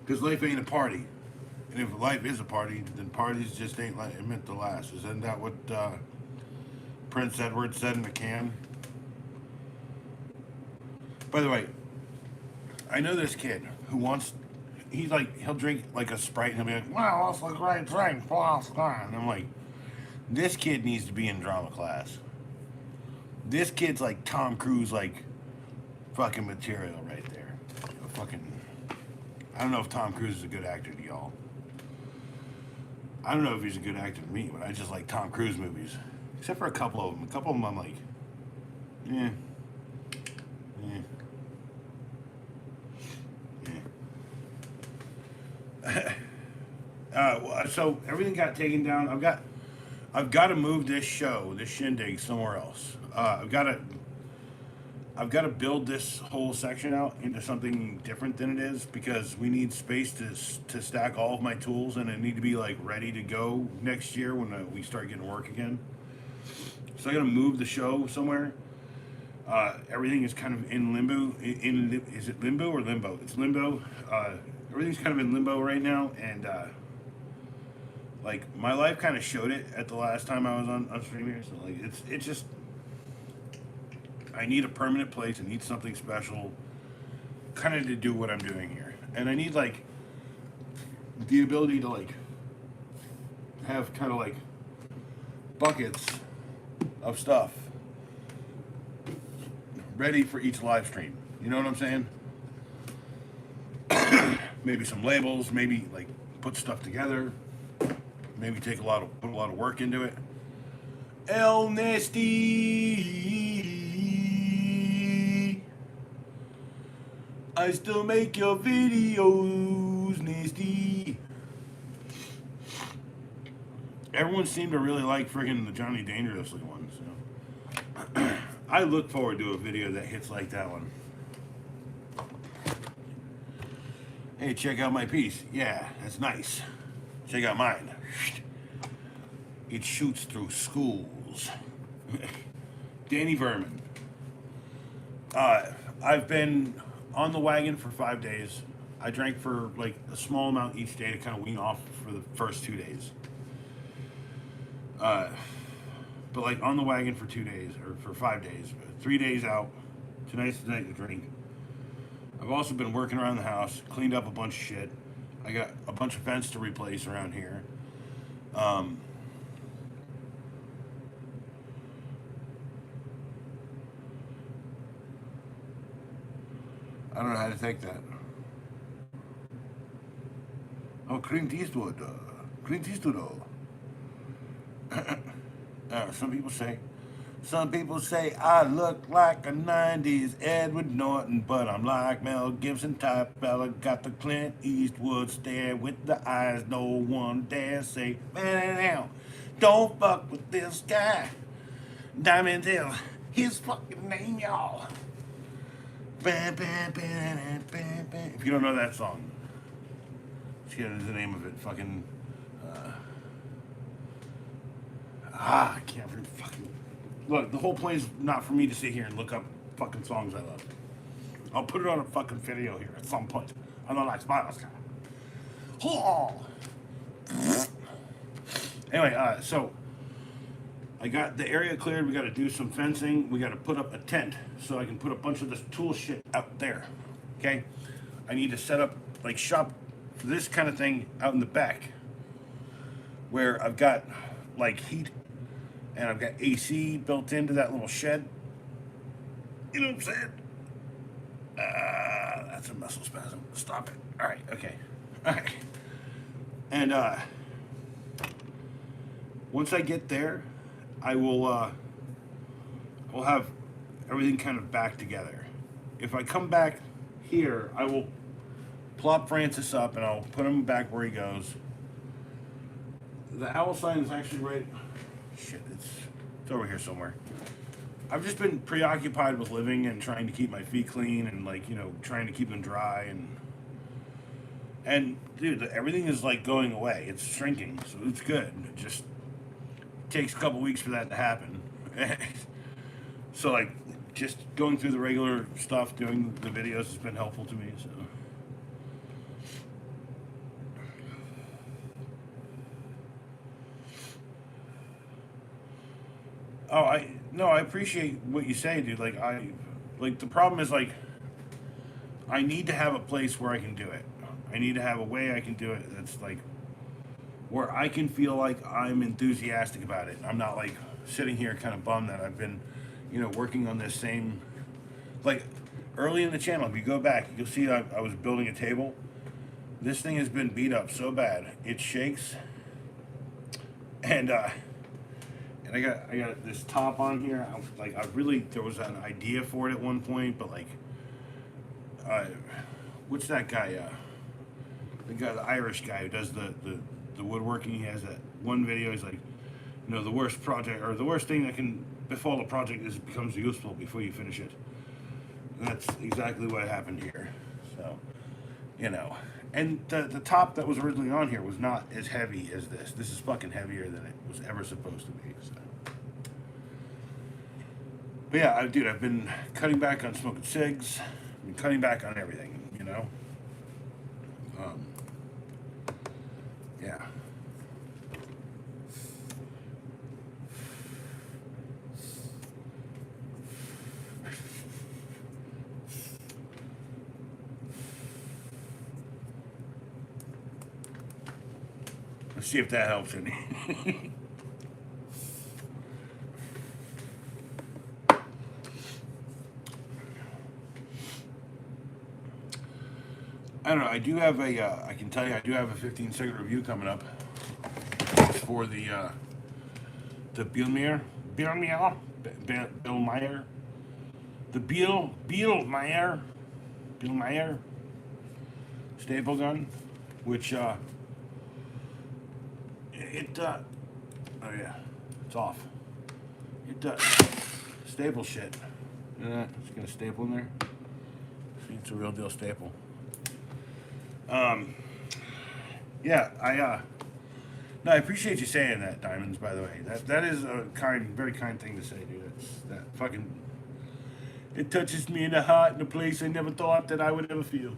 [SPEAKER 1] Because life ain't a party. And if life is a party, then parties just ain't meant to last. Isn't that what Prince Edward said in the can? By the way, I know this kid who he'll drink like a Sprite and he'll be like, wow, that's a great drink. And I'm like, this kid needs to be in drama class. This kid's like Tom Cruise, like fucking material right there. I don't know if Tom Cruise is a good actor to y'all. I don't know if he's a good actor to me, but I just like Tom Cruise movies. Except for a couple of them. A couple of them I'm like, yeah. So everything got taken down. I've got to move this shindig somewhere else. I've got to build this whole section out into something different than it is because we need space to stack all of my tools, and I need to be like ready to go next year when we start getting work again. So I got to move the show somewhere. Everything is kind of in limbo. Is it limbo or limbo? It's limbo. Everything's kind of in limbo right now, and like my life kind of showed it at the last time I was on stream here. So like it's just I need a permanent place. I need something special, kind of to do what I'm doing here, and I need like the ability to like have kind of like buckets of stuff ready for each live stream. You know what I'm saying? Maybe some labels, maybe like put stuff together, maybe put a lot of work into it. El Nasty. I still make your videos, Nasty. Everyone seemed to really like friggin' the Johnny Dangerously one, so. I look forward to a video that hits like that one. Hey, check out my piece. Yeah, that's nice. Check out mine. It shoots through schools. Danny Verman. I've been on the wagon for 5 days. I drank for like a small amount each day to kind of wean off for the first 2 days. But like on the wagon for 2 days, or for 5 days. 3 days out. Tonight's the night to drink. I've also been working around the house, cleaned up a bunch of shit. I got a bunch of fence to replace around here. I don't know how to take that. Oh, Clint Eastwood. Clint Eastwood. Some people say I look like a 90s Edward Norton, but I'm like Mel Gibson type fella. Got the Clint Eastwood stare with the eyes no one dare say, man, don't fuck with this guy. Diamond Hill, his fucking name, y'all. If you don't know that song, let's get into the name of it. Fucking, I can't remember fucking. Look, the whole point is not for me to sit here and look up fucking songs I love. I'll put it on a fucking video here at some point. I don't like Spider's guy. Anyway, so I got the area cleared. We got to do some fencing. We got to put up a tent so I can put a bunch of this tool shit out there. Okay? I need to set up like shop for this kind of thing out in the back where I've got like heat and I've got AC built into that little shed. You know what I'm saying? That's a muscle spasm. Stop it. All right. Okay. All right. And once I get there, I will have everything kind of back together. If I come back here, I will plop Francis up and I'll put him back where he goes. The owl sign is actually right. Shit, it's over here somewhere. I've just been preoccupied with living and trying to keep my feet clean and like, you know, trying to keep them dry and dude, everything is like going away. It's shrinking, so it's good. It just takes a couple weeks for that to happen. So like just going through the regular stuff, doing the videos has been helpful to me. So I appreciate what you say, dude. Like the problem is like I need to have a place where I can do it. I need to have a way I can do it that's like where I can feel like I'm enthusiastic about it. I'm not like sitting here kind of bummed that I've been, you know, working on this same, like early in the channel, if you go back, you'll see I was building a table. This thing has been beat up so bad, it shakes. And I got this top on here. There was an idea for it at one point, but like, what's that guy? The Irish guy who does the woodworking. He has that one video. He's like, you know, the worst project or the worst thing that can befall a project is it becomes useful before you finish it. And that's exactly what happened here. So, you know, and the top that was originally on here was not as heavy as this. This is fucking heavier than it was ever supposed to be. So. But yeah, I've been cutting back on smoking cigs. I've been cutting back on everything, you know. Yeah. Let's see if that helps any. I don't know. I do have a. I can tell you, I do have a 15-second review coming up for the Bielmir Bill Meyer, Bill Meyer, the Bill Meyer staple gun, which oh yeah, it's off. It staple shit. It's gonna staple in there. See, it's a real deal staple. Yeah, no, I appreciate you saying that, Diamonds, by the way. That is a very kind thing to say, dude. That fucking, it touches me in the heart in a place I never thought that I would ever feel.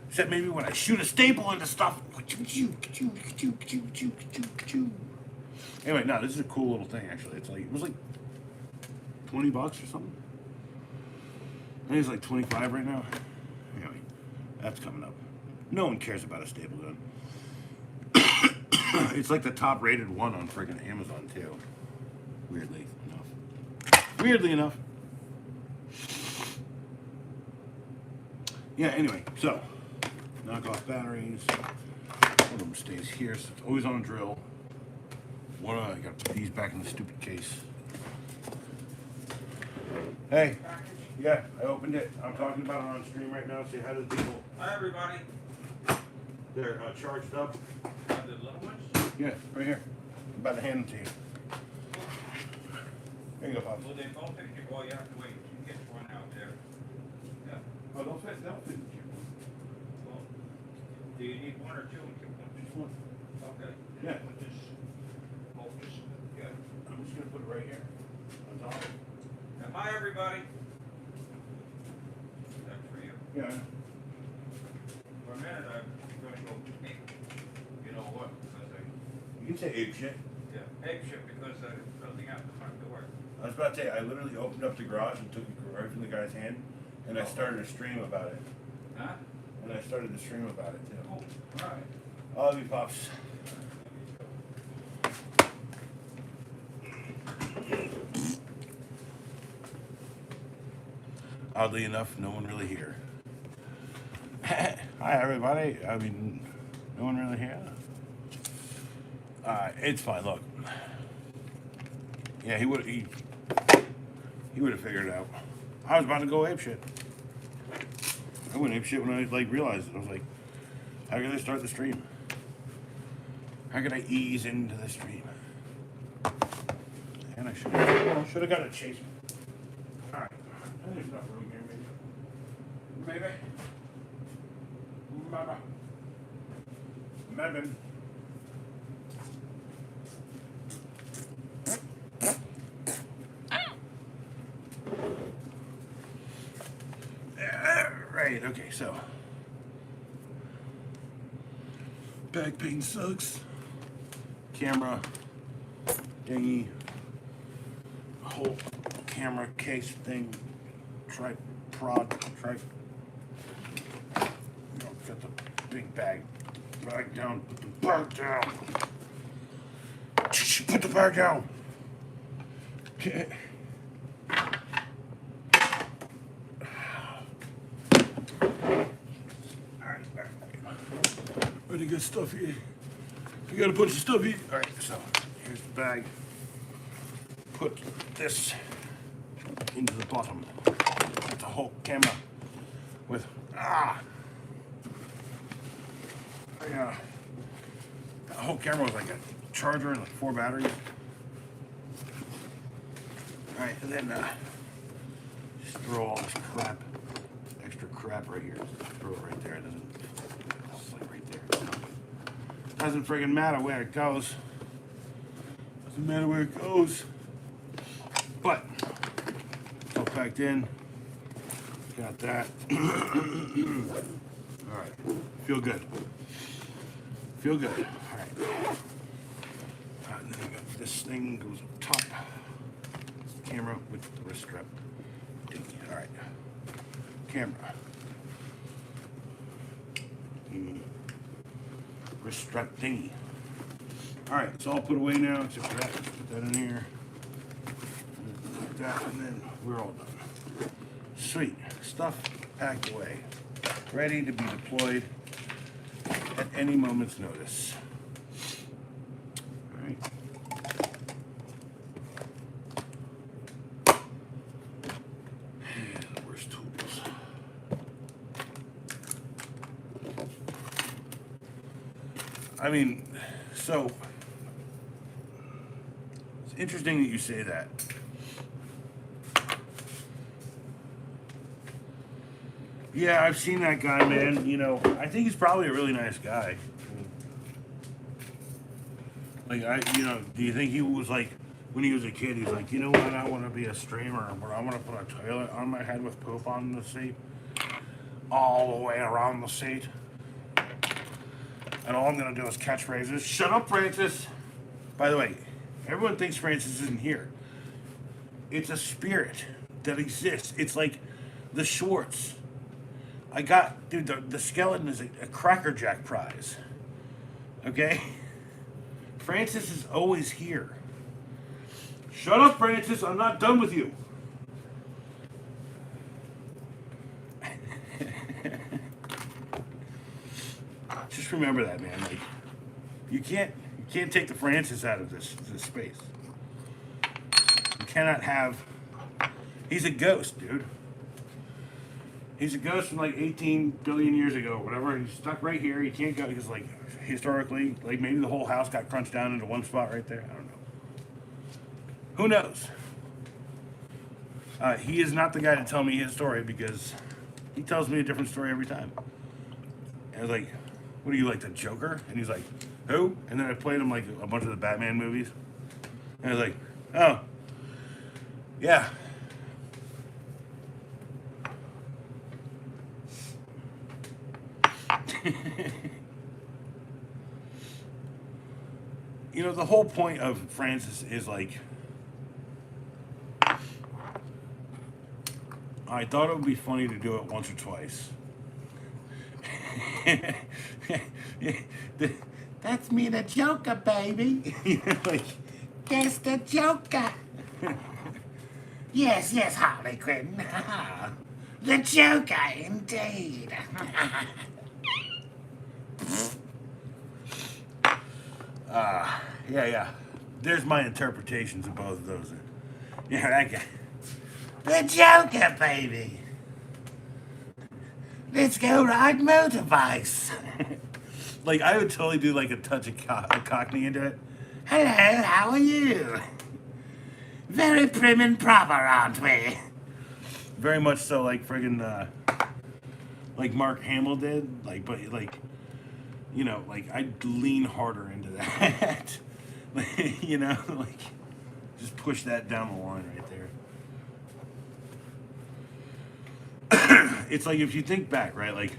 [SPEAKER 1] Except maybe when I shoot a staple into stuff. Anyway, no, this is a cool little thing, actually. It was like $20 or something. I think it's like 25 right now. Anyway, that's coming up. No one cares about a staple gun. It's like the top rated one on friggin' Amazon too. Weirdly enough. Yeah, anyway, so knock off batteries. One of them stays here, so it's always on a drill. I gotta put these back in the stupid case. Hey. Yeah, I opened it. I'm talking about it on stream right now. Say hi to the people.
[SPEAKER 2] Hi, everybody.
[SPEAKER 1] They're charged up.
[SPEAKER 2] The little ones?
[SPEAKER 1] Yeah, right here. I'm about to hand them to you. There you go, Pop.
[SPEAKER 2] Well, they both take it. Well, you have to wait. You get one out there. Yeah.
[SPEAKER 1] Oh, they'll fit the camera.
[SPEAKER 2] Well, do you need one or two?
[SPEAKER 1] Just one.
[SPEAKER 2] Okay.
[SPEAKER 1] Yeah.
[SPEAKER 2] Just focus. Yeah.
[SPEAKER 1] I'm just gonna put it right here on top.
[SPEAKER 2] Now, hi, everybody. That's for you.
[SPEAKER 1] Yeah.
[SPEAKER 2] For a minute, I'm going to go, hey, you know what? Because
[SPEAKER 1] You can say ape shit.
[SPEAKER 2] egg ship because there's nothing out the front door.
[SPEAKER 1] I was about to say, I literally opened up the garage and took it right from the guy's hand, and I started a stream about it.
[SPEAKER 2] Huh?
[SPEAKER 1] And I started to stream about it too.
[SPEAKER 2] Oh, all right.
[SPEAKER 1] I love you, Pops. Oddly enough, no one really here. Hi, everybody. I mean, no one really here. It's fine. Look, yeah, he would have figured it out. I was about to go ape shit. I went ape shit when I realized it. I was like, how can I start the stream? How can I ease into the stream? And I should have got a chaser. All right, there's enough room here, maybe. Maybe. Right, okay, so back pain sucks. Camera thingy, whole camera case thing, tripod, got the big bag down, put the bag down. Put the bag down. Okay. Pretty good stuff here. You got a bunch of stuff here. All right, so here's the bag. Put this into the bottom. That's a whole camera with that whole camera was like a charger and like 4 batteries. All right, and then just throw all this extra crap right here. Just throw it right there. It doesn't. It's like right there. Doesn't friggin' matter where it goes. Doesn't matter where it goes. But it's all packed in. Got that. All right. Feel good. Feel good. All right. And then I got this thing goes up top. Camera with the wrist strap. All right. Camera. Wrist strap thingy. All right, it's all put away now except for that. Let's put that in here. Like that, and then we're all done. Sweet. Stuff packed away. Ready to be deployed at any moment's notice. I mean, so it's interesting that you say that. Yeah, I've seen that guy, man. You know, I think he's probably a really nice guy. Like, do you think he was like, when he was a kid, he's like, you know what, I want to be a streamer, but I want to put a toilet on my head with poop on the seat, all the way around the seat. And all I'm going to do is catchphrases. Shut up, Francis! By the way, everyone thinks Francis isn't here. It's a spirit that exists. It's like the Schwartz. Dude, the skeleton is a Cracker Jack prize. Okay? Francis is always here. Shut up, Francis. I'm not done with you. Just remember that, man. Like, you can't take the Francis out of this space. You cannot have. He's a ghost, dude. He's a ghost from like 18 billion years ago, whatever. He's stuck right here. He can't go because, like, historically, like maybe the whole house got crunched down into one spot right there. I don't know. Who knows? He is not the guy to tell me his story because he tells me a different story every time. And I was like, what are you, like the Joker? And he's like, who? And then I played him like a bunch of the Batman movies. And I was like, oh, yeah. You know, the whole point of Francis is like, I thought it would be funny to do it once or twice. That's me, the Joker, baby. Like, that's the Joker. Yes, Harley Quinn. The Joker, indeed. Yeah. There's my interpretations of both of those. Yeah, that guy. The Joker, baby. Let's go ride motorbikes. Like, I would totally do like a touch of Cockney into it. Hello, how are you? Very prim and proper, aren't we? Very much so, like friggin' like Mark Hamill did. Like, but like, you know, like I'd lean harder into that. You know, like just push that down the line right there. It's like if you think back, right? Like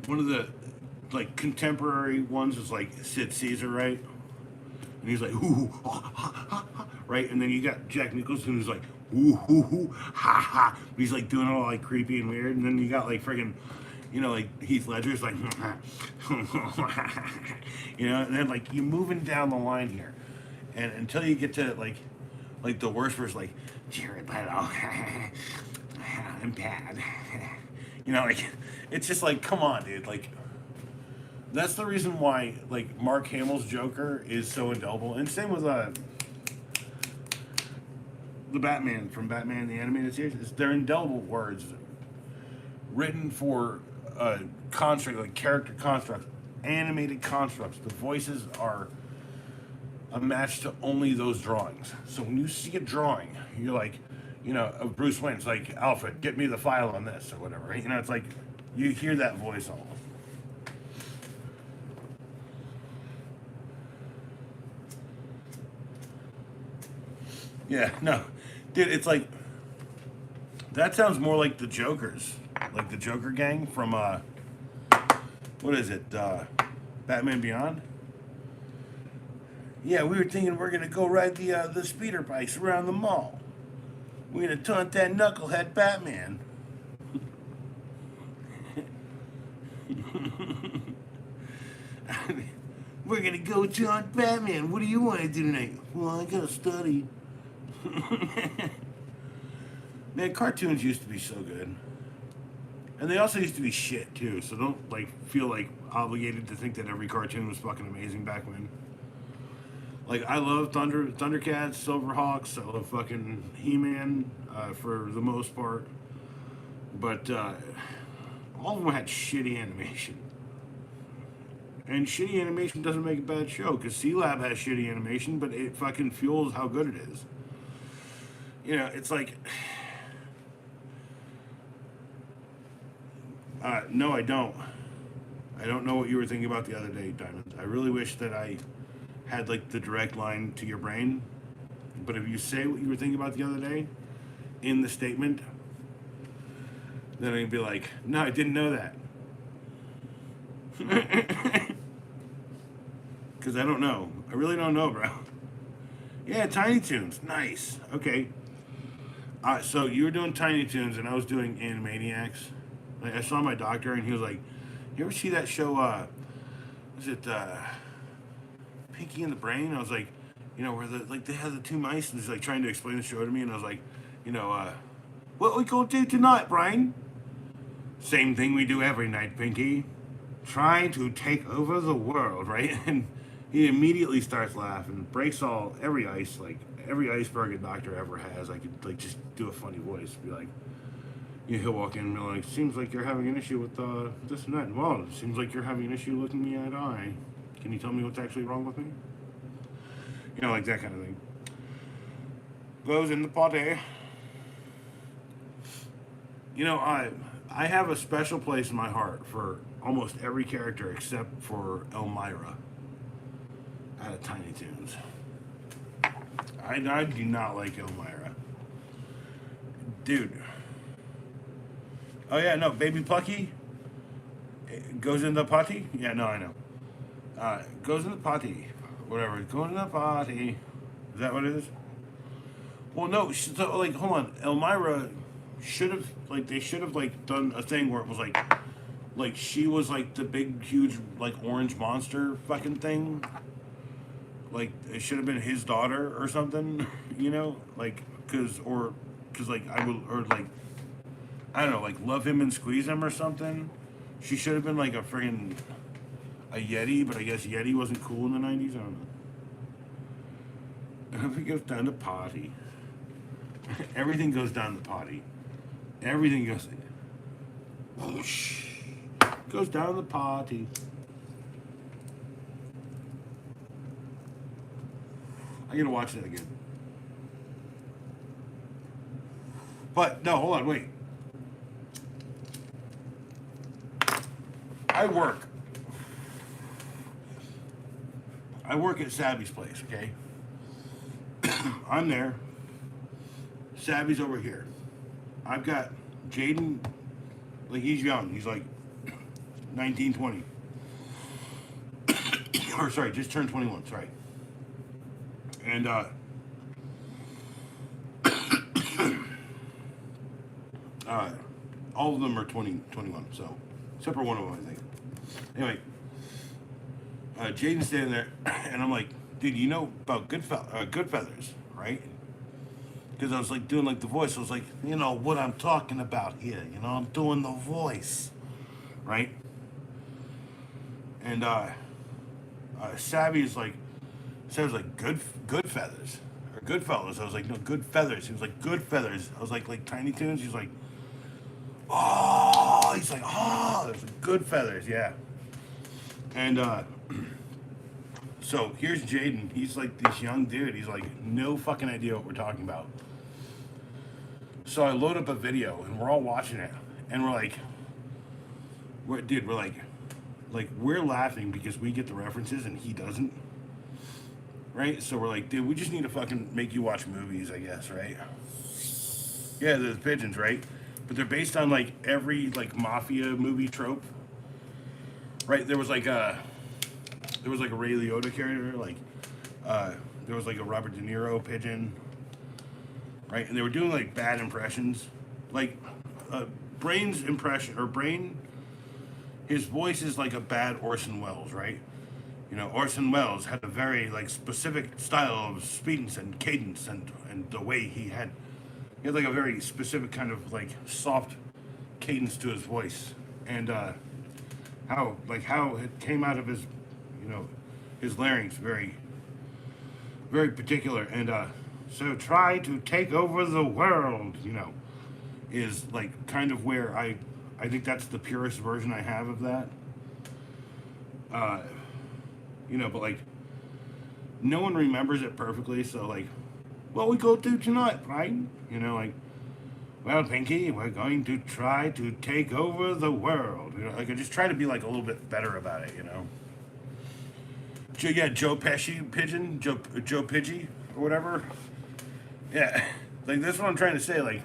[SPEAKER 1] one of the like contemporary ones was like Sid Caesar, right? And he's like, ooh, right? And then you got Jack Nicholson who's like, ooh, ha, ha. He's like doing it all like creepy and weird. And then you got like friggin', you know, like Heath Ledger's like, you know, and then like you're moving down the line here. And until you get to like the worst verse, like, Jared Leto, I'm bad. You know, like, it's just like, come on, dude. Like, that's the reason why, like, Mark Hamill's Joker is so indelible. And same with the Batman from Batman the Animated Series. They're indelible words written for construct, like character constructs, animated constructs. The voices are a match to only those drawings. So when you see a drawing, you're like, you know, of Bruce Wayne, it's like, Alfred, get me the file on this or whatever. Right? You know, it's like you hear that voice almost. Yeah, no, dude, it's like that sounds more like the Jokers, like the Joker gang from what is it, Batman Beyond? Yeah, we were thinking we're gonna go ride the speeder bikes around the mall. We're gonna taunt that knucklehead Batman. We're gonna go taunt Batman. What do you want to do tonight? Well, I gotta study. Man, cartoons used to be so good. And they also used to be shit too, so don't like feel like obligated to think that every cartoon was fucking amazing back when. Like, I love Thundercats, Silverhawks, I love fucking He-Man for the most part. But all of them had shitty animation. And shitty animation doesn't make a bad show, because C-Lab has shitty animation, but it fucking fuels how good it is. You know, it's like... no, I don't. I don't know what you were thinking about the other day, Diamond. I really wish that I had, like, the direct line to your brain. But if you say what you were thinking about the other day in the statement, then I'd be like, no, I didn't know that. Because I don't know. I really don't know, bro. Yeah, Tiny Toons. Nice. Okay. So you were doing Tiny Toons and I was doing Animaniacs. Like, I saw my doctor and he was like, you ever see that show, was it Pinky and the Brain? I was like, you know, where they have the two mice and he's like trying to explain the show to me and I was like, you know, what we gonna do tonight, Brain? Same thing we do every night, Pinky. Try to take over the world, right? And he immediately starts laughing, breaks every ice, like every iceberg a doctor ever has. I could like just do a funny voice, be like, he'll walk in and be like, seems like you're having an issue with this and that. Well, it seems like you're having an issue looking me eye to eye. Can you tell me what's actually wrong with me? You know, like that kind of thing. Goes in the potty. You know, I have a special place in my heart for almost every character except for Elmira out of Tiny Toons. I do not like Elmira. Dude. Oh yeah, no, Baby Plucky goes in the potty? Yeah, no, I know. Goes in the potty. Whatever, goes in the potty. Is that what it is? Well, no, so, like, hold on. Elmira should have, like, they should have, like, done a thing where it was, like, she was, like, the big, huge, like, orange monster fucking thing. Like, it should have been his daughter or something, you know? Like, cause, like, I would, or, like, I don't know, like, love him and squeeze him or something. She should have been, like, a friggin', a Yeti, but I guess Yeti wasn't cool in the 90s, I don't know. And if it goes down the potty. Everything goes down the potty. Everything goes, whoosh, goes down the potty. I gotta watch that again. But no, hold on, wait. I work at Savvy's place, okay? I'm there. Savvy's over here. I've got Jaden, like he's young. He's like 19, 20. Or sorry, just turned 21, sorry. And all of them are 20, 21, so except for one of them, I think. Anyway, Jaden's standing there, and I'm like, dude, you know about good feathers, right? Because I was like doing like the voice. I was like, you know what I'm talking about here. You know, I'm doing the voice, right? And Savvy's like good feathers or good fellas. I was like, no, good feathers. He was like, good feathers. I was like Tiny Toons. He's like, oh, he's like, oh, there's good feathers, yeah. And so here's Jaden. He's like this young dude. He's like, no fucking idea what we're talking about. So I load up a video and we're all watching it, and we're like, we're laughing because we get the references and he doesn't. Right? So we're like, dude, we just need to fucking make you watch movies, I guess, right? Yeah, there's pigeons, right? But they're based on like every like mafia movie trope. Right? There was like a Ray Liotta character, like there was like a Robert De Niro pigeon. Right? And they were doing like bad impressions. Like Brain's impression, or Brain, his voice is like a bad Orson Welles, right? You know, Orson Welles had a very like specific style of speech and cadence, and the way he had like a very specific kind of like soft cadence to his voice, and how it came out of his, you know, his larynx, very particular. And so try to take over the world, you know, is like kind of where I think that's the purest version I have of that. you know, but like no one remembers it perfectly. So like, what we go do tonight, right? You know, like, well, Pinky, we're going to try to take over the world. You know, like I just try to be like a little bit better about it. You know. Yeah, Joe Pesci pigeon, Joe Pidgey or whatever. Yeah, like that's what I'm trying to say. Like,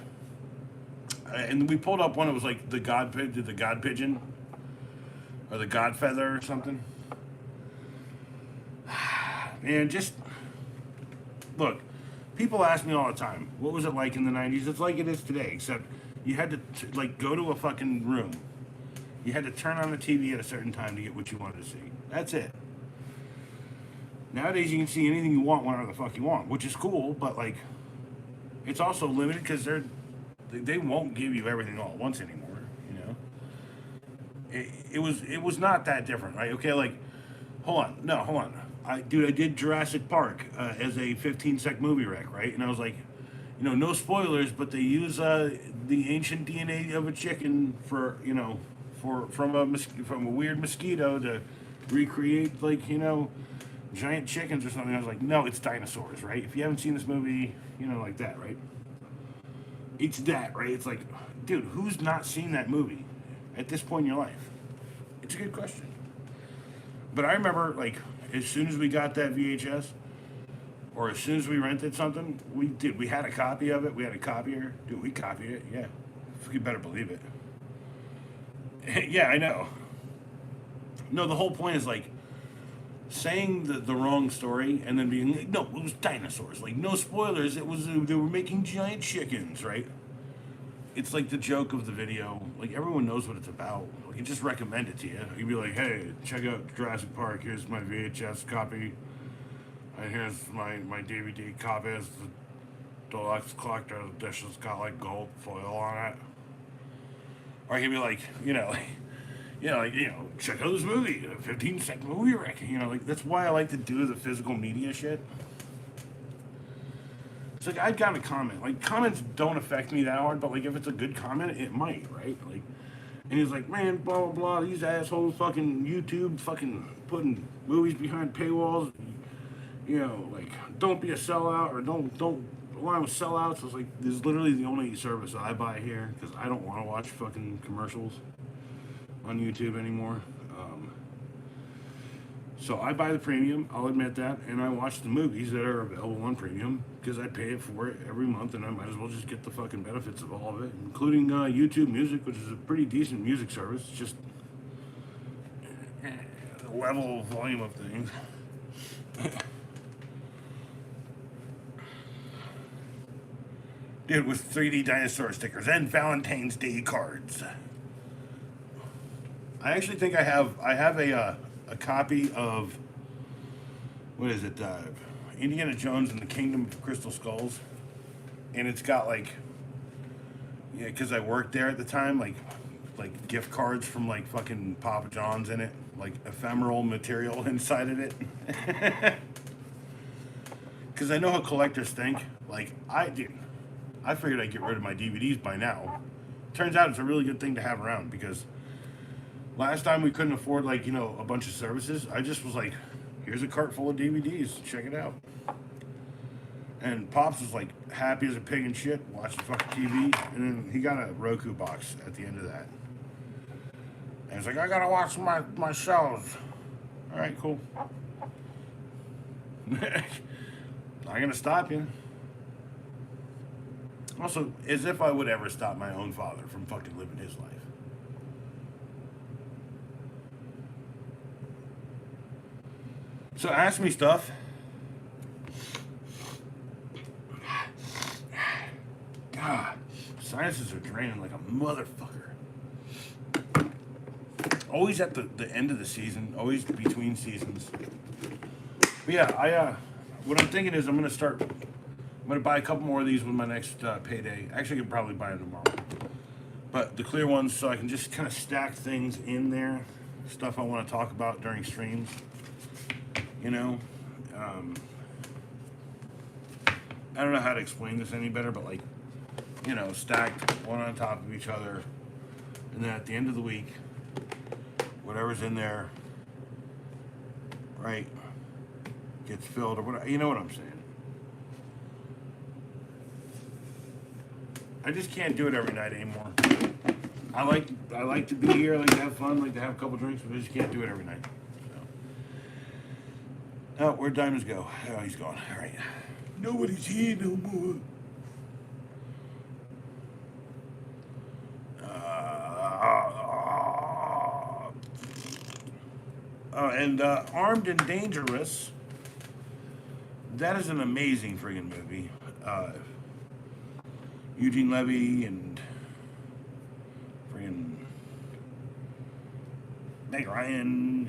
[SPEAKER 1] and we pulled up one. It was like the God Pigeon, or the God Feather or something. Man, just look. People ask me all the time, what was it like in the '90s? It's like it is today, except you had to like go to a fucking room. You had to turn on the TV at a certain time to get what you wanted to see. That's it. Nowadays, you can see anything you want whenever the fuck you want, which is cool. But like, it's also limited because they won't give you everything all at once anymore. You know, it was not that different, right? Okay, like, hold on. I did Jurassic Park as a 15-sec movie rec, right? And I was like, you know, no spoilers, but they use the ancient DNA of a chicken for, you know, from a weird mosquito to recreate, like, you know, giant chickens or something. I was like, no, it's dinosaurs, right? If you haven't seen this movie, you know, like that, right? It's that, right? It's like, dude, who's not seen that movie at this point in your life? It's a good question. But I remember, like, as soon as we got that VHS, or as soon as we rented something, we had a copy of it. We had a copier. Dude, we copied it. Yeah, you better believe it. Yeah, I know. No, the whole point is like saying the wrong story and then being like, no, it was dinosaurs. Like, no spoilers. It was they were making giant chickens, right? It's like the joke of the video. Like, everyone knows what it's about. Like, you just recommend it to you. You'd be like, hey, check out Jurassic Park. Here's my VHS copy. And here's my DVD copy. It's the deluxe collector edition's got like gold foil on it. Or he'd be like, check out this movie, a 15-second movie rec. You know, like, that's why I like to do the physical media shit. It's like, I've got a comment. Like, comments don't affect me that hard, but like, if it's a good comment, it might, right? Like, and he's like, man, blah blah blah. These assholes, fucking YouTube, fucking putting movies behind paywalls. You know, like, don't be a sellout, or don't align with sellouts. It's like, this is literally the only service I buy here because I don't want to watch fucking commercials on YouTube anymore. So I buy the premium, I'll admit that, and I watch the movies that are available on premium because I pay it for it every month, and I might as well just get the fucking benefits of all of it, including YouTube Music, which is a pretty decent music service. It's just the level of volume of things. Dude, with 3D dinosaur stickers and Valentine's Day cards. I actually think I have a copy of, what is it, Indiana Jones and the Kingdom of Crystal Skulls, and it's got like, yeah, because I worked there at the time, like gift cards from like fucking Papa John's in it, like ephemeral material inside of it. Because I know how collectors think. Like, I figured I'd get rid of my DVDs by now. Turns out it's a really good thing to have around because last time we couldn't afford, like, you know, a bunch of services. I just was like, here's a cart full of DVDs. Check it out. And Pops was like happy as a pig and shit, watching fucking TV. And then he got a Roku box at the end of that. And he's like, I gotta watch my shows. All right, cool. Not gonna stop you. Also, as if I would ever stop my own father from fucking living his life. So ask me stuff. God, sinuses are draining like a motherfucker. Always at the end of the season, always between seasons. But yeah, what I'm thinking is I'm gonna buy a couple more of these with my next payday. Actually, I could probably buy them tomorrow. But the clear ones, so I can just kind of stack things in there, stuff I want to talk about during streams. You know, I don't know how to explain this any better, but like, you know, stacked one on top of each other, and then at the end of the week, whatever's in there, right, gets filled or whatever. You know what I'm saying? I just can't do it every night anymore. I like to be here, I like to have fun, like to have a couple drinks, but I just can't do it every night. So. Oh, where'd Diamonds go? Oh, he's gone. All right. Nobody's here no more. And Armed and Dangerous. That is an amazing friggin' movie. Eugene Levy and friggin' Meg Ryan and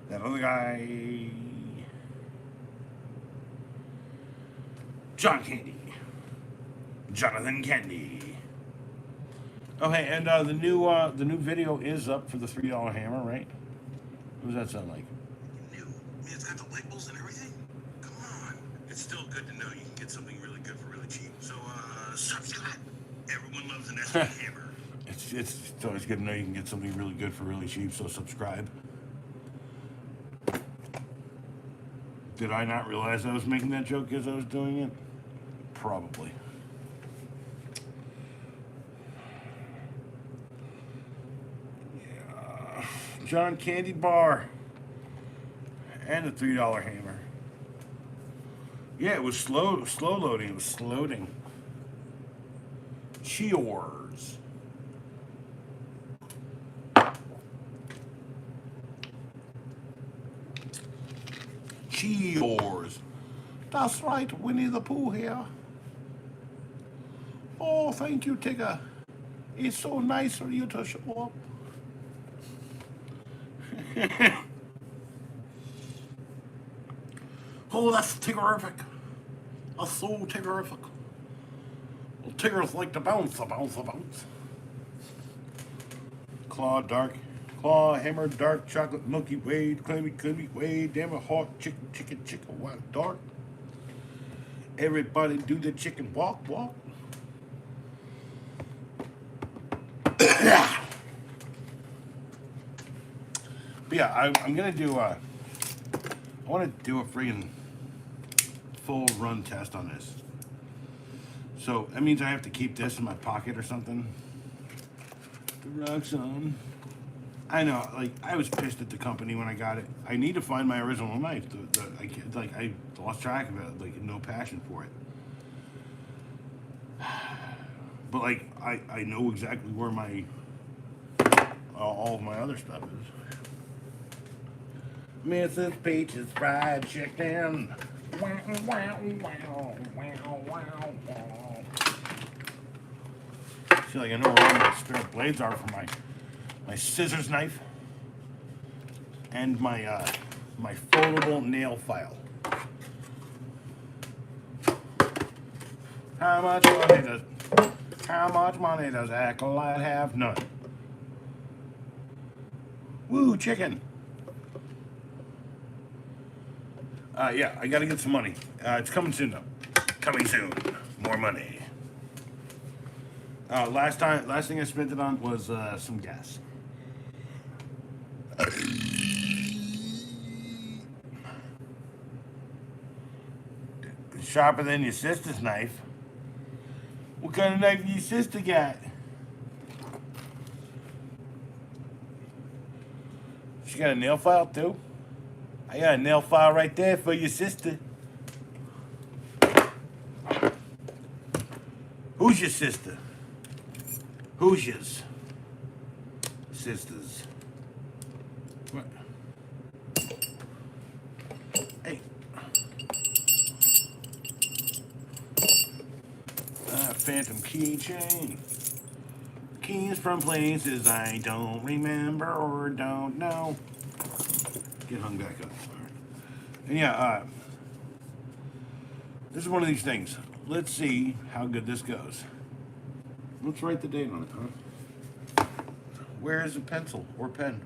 [SPEAKER 1] that other guy, John Candy, Jonathan Candy. Okay, and the new video is up for the $3 hammer, right? What does that sound like?
[SPEAKER 3] New. I mean, it's got the labels and everything. Come on. It's still good to know you can get something really good for really cheap. So, subscribe. Everyone loves an SP hammer.
[SPEAKER 1] It's always good to know you can get something really good for really cheap, so subscribe. Did I not realize I was making that joke as I was doing it? Probably. Yeah. John Candy Bar. And the $3 hammer. Yeah, it was slow loading. It was loading. Cheers. Cheers. That's right, Winnie the Pooh here. Oh, thank you, Tigger. It's so nice for you to show up. Oh, that's Tiggerific. That's so Tiggerific. Well, Tiggers like to bounce, bounce, bounce. Claw, hammer, dark, chocolate, Milky Way, creamy way, damn it, hot, chicken, white, dark. Everybody do the chicken walk. But yeah, I'm gonna do I want to do a freaking full run test on this. So that means I have to keep this in my pocket or something. The rock's on. I know, like I was pissed at the company when I got it. I need to find my original knife. I lost track of it. Like no passion for it. But like I know exactly where my all of my other stuff is. Mrs. Peach's fried chicken. I feel like I know where all my spare blades are for my scissors knife and my my foldable nail file. How much money does Acolyte have? None. Woo, chicken. Yeah, I gotta get some money. It's coming soon though. Coming soon. More money. Last thing I spent it on was some gas. Sharper than your sister's knife. What kind of knife your sister got? She got a nail file too? I got a nail file right there for your sister. Who's your sister? Who's yours? Sisters. What? Hey. Phantom keychain. Keys from places I don't remember or don't know. Get hung back up. All right. And yeah, this is one of these things. Let's see how good this goes. Let's write the date on it, huh? Where is a pencil or pen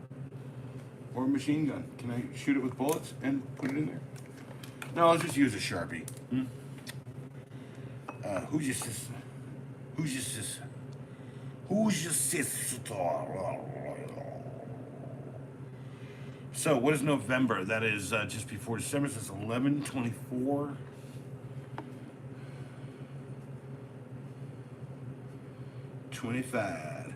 [SPEAKER 1] or a machine gun? Can I shoot it with bullets and put it in there? No, I'll just use a Sharpie. Who's your sister? Who's your sister? Who's your sister? So what is November? That is just before December. So it's 11/24. 25.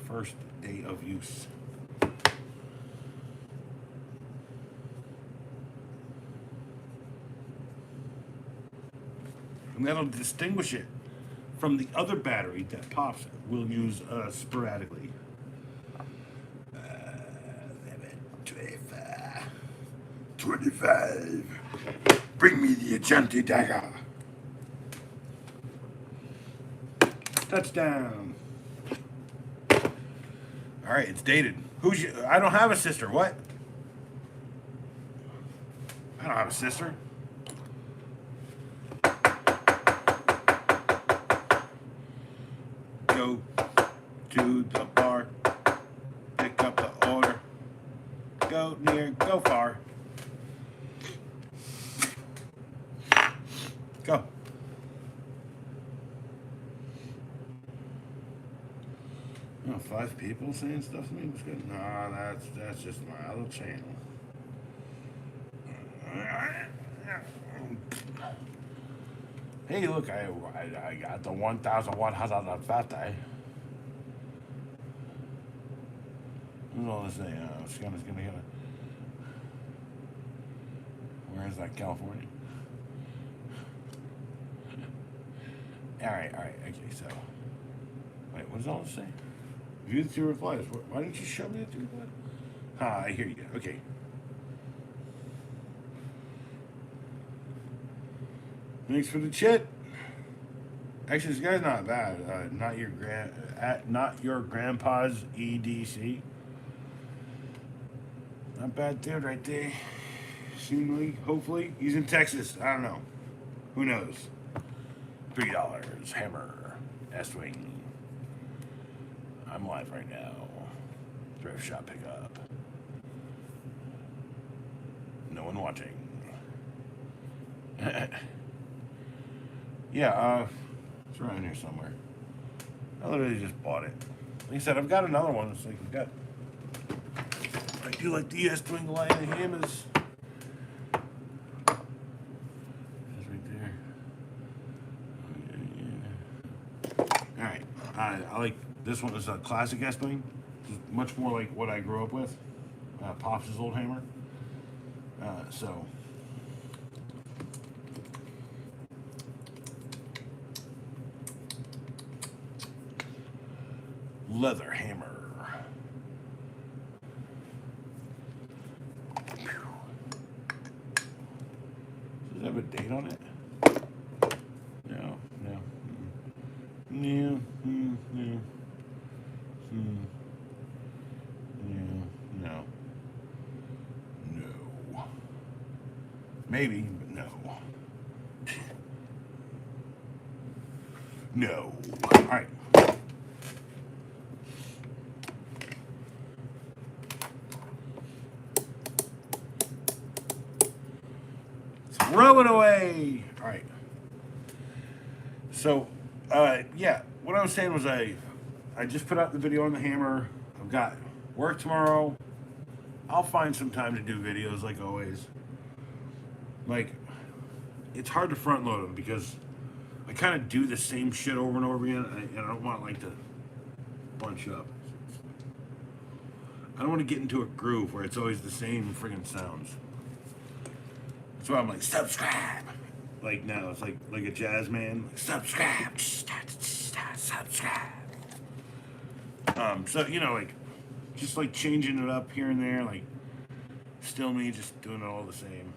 [SPEAKER 1] First day of use. And that'll distinguish it from the other battery that Pops will use sporadically. 25. 25. Bring me the Agente dagger. Touchdown. All right, it's dated. Who's you? I don't have a sister. What? I don't have a sister. Go to the bar, pick up the order, go near, go far. Go. Oh, 5 people saying stuff to me was good. No, that's just my other channel. Hey, look, I got the 1,150. What's all this thing? It's gonna. Where is that, California? All right. Okay, so. Wait, what does all this say? View the 2 replies. Why didn't you show me the 2 replies? Ah, I hear you. Okay. Thanks for the chat. Actually, this guy's not bad. Not your grandpa's EDC. Not bad dude right there. Seemingly, hopefully, he's in Texas. I don't know. Who knows? $3. Hammer. S-Wing. I'm live right now. Thrift shop pickup. No one watching. Yeah, it's around here somewhere. I literally just bought it. Like I said, I've got another one. It's like I've got. I do like the S-Wing line of hammers. It's right there. All right, I like this one. Is a classic S-Wing. It's much more like what I grew up with. Pops' old hammer. So. Leather hammer. Does it have a date on it? No. No. Maybe, but no. No. All right. Throw it away. All right. So, yeah, what I was saying was I just put out the video on the hammer. I've got work tomorrow. I'll find some time to do videos like always. Like, it's hard to front load them because I kind of do the same shit over and over again, and I don't want like to bunch up. I don't want to get into a groove where it's always the same friggin' sounds. That's why I'm like, subscribe. Like now, it's like a jazz man. Like, subscribe. Subscribe. So, you know, like, just like changing it up here and there. Like, still me just doing it all the same.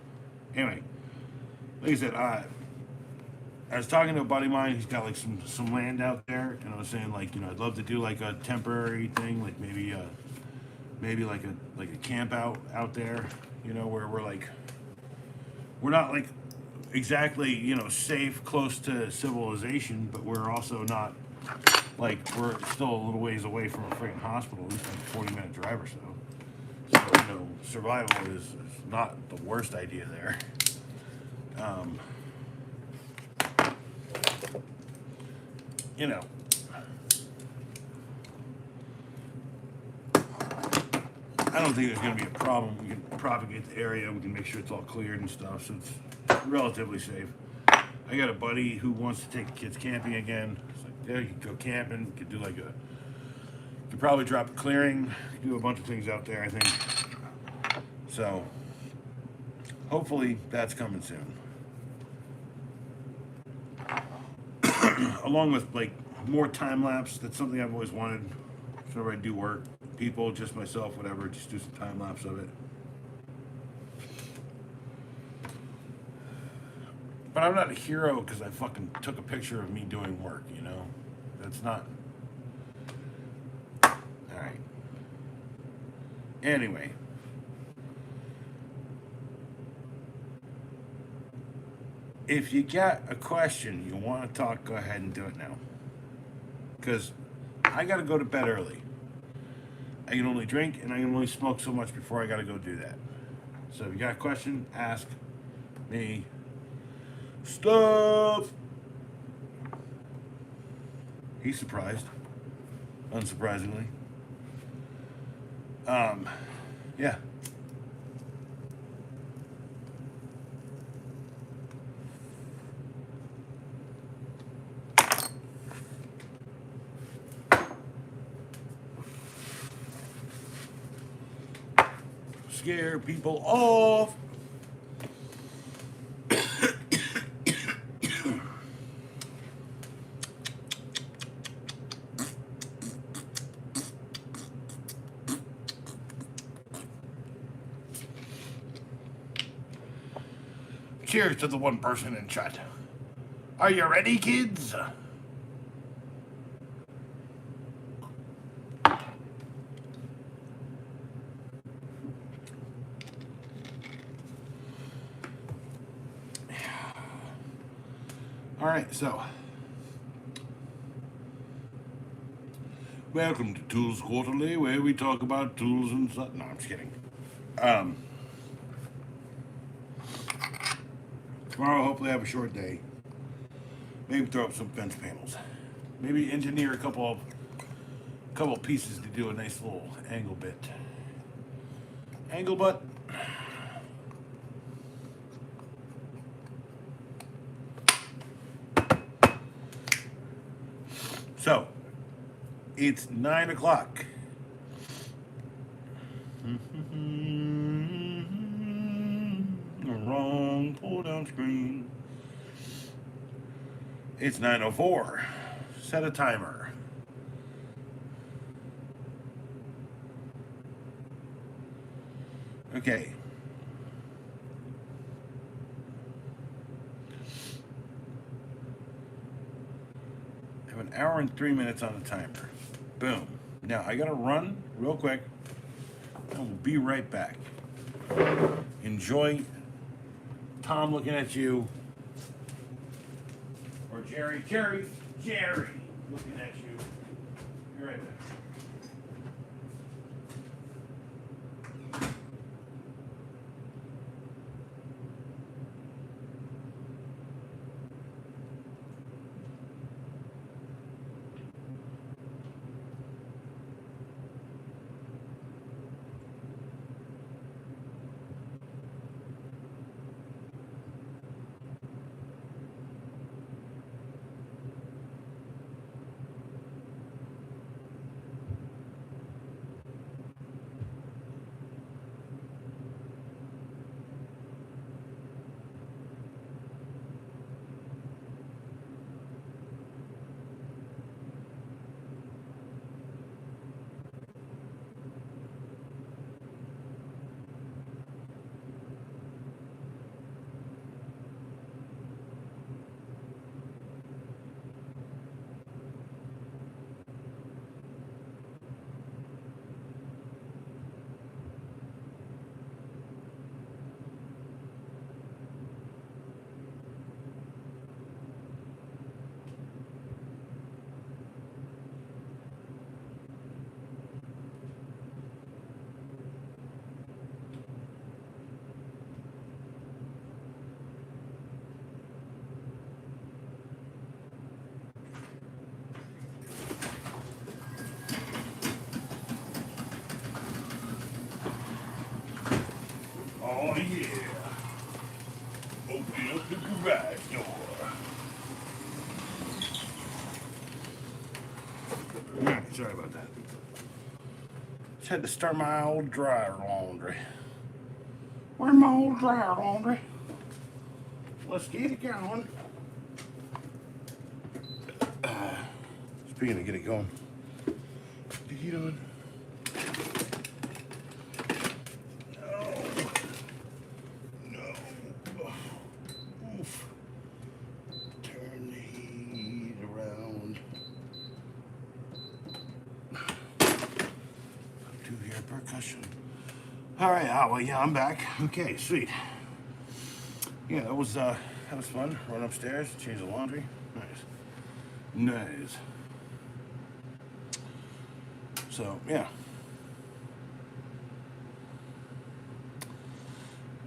[SPEAKER 1] Anyway, like I said, I was talking to a buddy of mine. He's got like some land out there. And I was saying, like, you know, I'd love to do like a temporary thing. Like maybe like a camp out there. You know, where we're not like exactly, you know, safe, close to civilization, but we're also not like, we're still a little ways away from a freaking hospital, at least like a 40-minute drive or so. So, you know, survival is not the worst idea there. You know. I don't think there's going to be a problem. We can propagate the area. We can make sure it's all cleared and stuff, so it's relatively safe. I got a buddy who wants to take the kids camping again. It's like, yeah, you could go camping. You could do like a, you could probably drop a clearing, do a bunch of things out there, I think. So, hopefully that's coming soon. Along with like more time lapse, that's something I've always wanted. Whenever I do work, people, just myself, whatever, just do some time lapse of it. But I'm not a hero because I fucking took a picture of me doing work, you know? That's not. Alright. Anyway. If you got a question you want to talk, go ahead and do it now. Because I got to go to bed early. I can only drink and I can only smoke so much before I got to go do that. So if you got a question, ask me. Stuff. He's surprised, unsurprisingly. Yeah. Scare people off. Cheers to the one person in chat. Are you ready, kids? All right, so welcome to Tools Quarterly, where we talk about tools and stuff. No, I'm just kidding. Tomorrow, hopefully, I have a short day. Maybe throw up some fence panels. Maybe engineer a couple pieces to do a nice little angle bit. Angle butt. So, it's 9 o'clock. Wrong pull down screen. It's 9:04. Set a timer. Okay. I have an hour and 3 minutes on the timer. Boom. Now I gotta run real quick. I will be right back. Enjoy Tom looking at you. Or Jerry looking at you. You're right back. Oh yeah. Open up the garage door. Alright, sorry about that. Just had to start my old dryer laundry. Where's my old dryer laundry? Let's get it going. Speaking of get it going. What are you doing? No. Oof. Turn the heat around. Do your percussion. All right. Well, yeah, I'm back. Okay, sweet. Yeah, that was fun. Run upstairs, change the laundry. Nice. So yeah.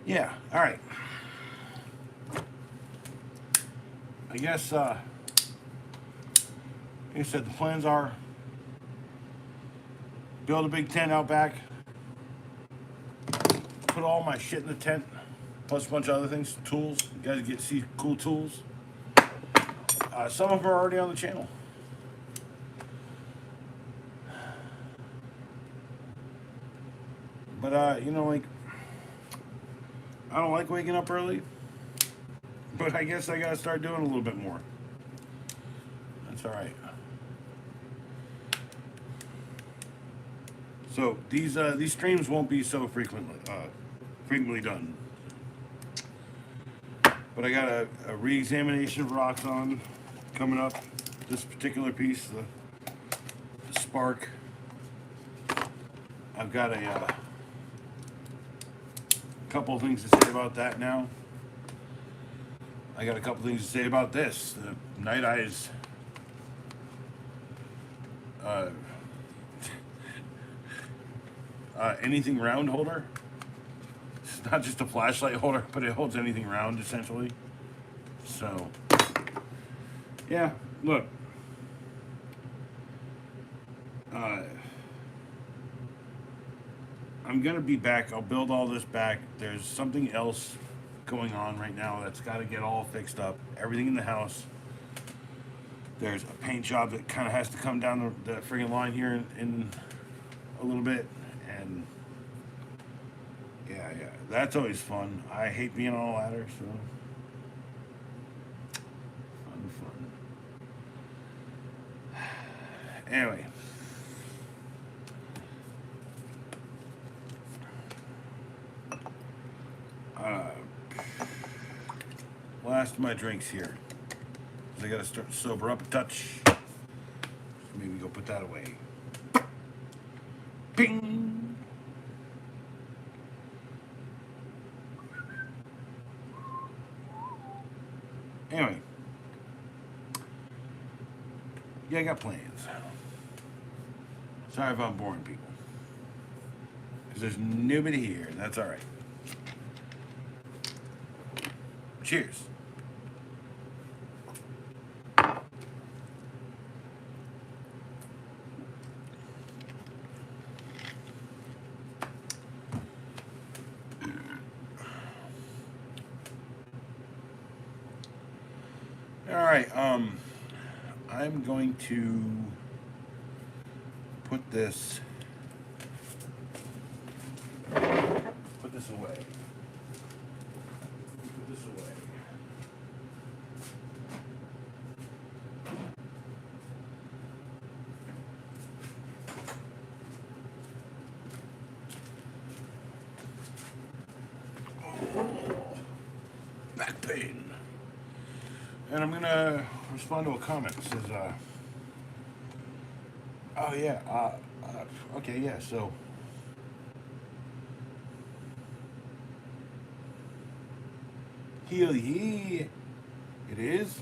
[SPEAKER 1] Yeah. All right. I guess. Like I said, the plans are build a big tent out back, put all my shit in the tent, plus a bunch of other things, tools. You guys get to see cool tools. Some of them are already on the channel. But you know, like, I don't like waking up early, but I guess I gotta start doing a little bit more. That's all right. So these streams won't be so frequently done. But I got a re-examination of Roxxon coming up. This particular piece, the Spark. I've got a couple of things to say about that now. I got a couple things to say about this, the Night Eyes. Anything round holder. It's not just a flashlight holder, but it holds anything round essentially. So, yeah, look. I'm gonna be back. I'll build all this back. There's something else going on right now that's got to get all fixed up. Everything in the house. There's a paint job that kind of has to come down the friggin' line here in a little bit, and yeah, that's always fun. I hate being on a ladder, so fun. Anyway. Last of my drinks here. I gotta start to sober up a touch. Maybe go put that away. Ping! Anyway. Yeah, I got plans. Sorry if I'm boring people. Because there's nobody here, and that's alright. Cheers. Alright, I'm going to put this away. Put this away. Back pain. And I'm gonna respond to a comment that says, oh yeah, okay, yeah, so hell yeah, it is.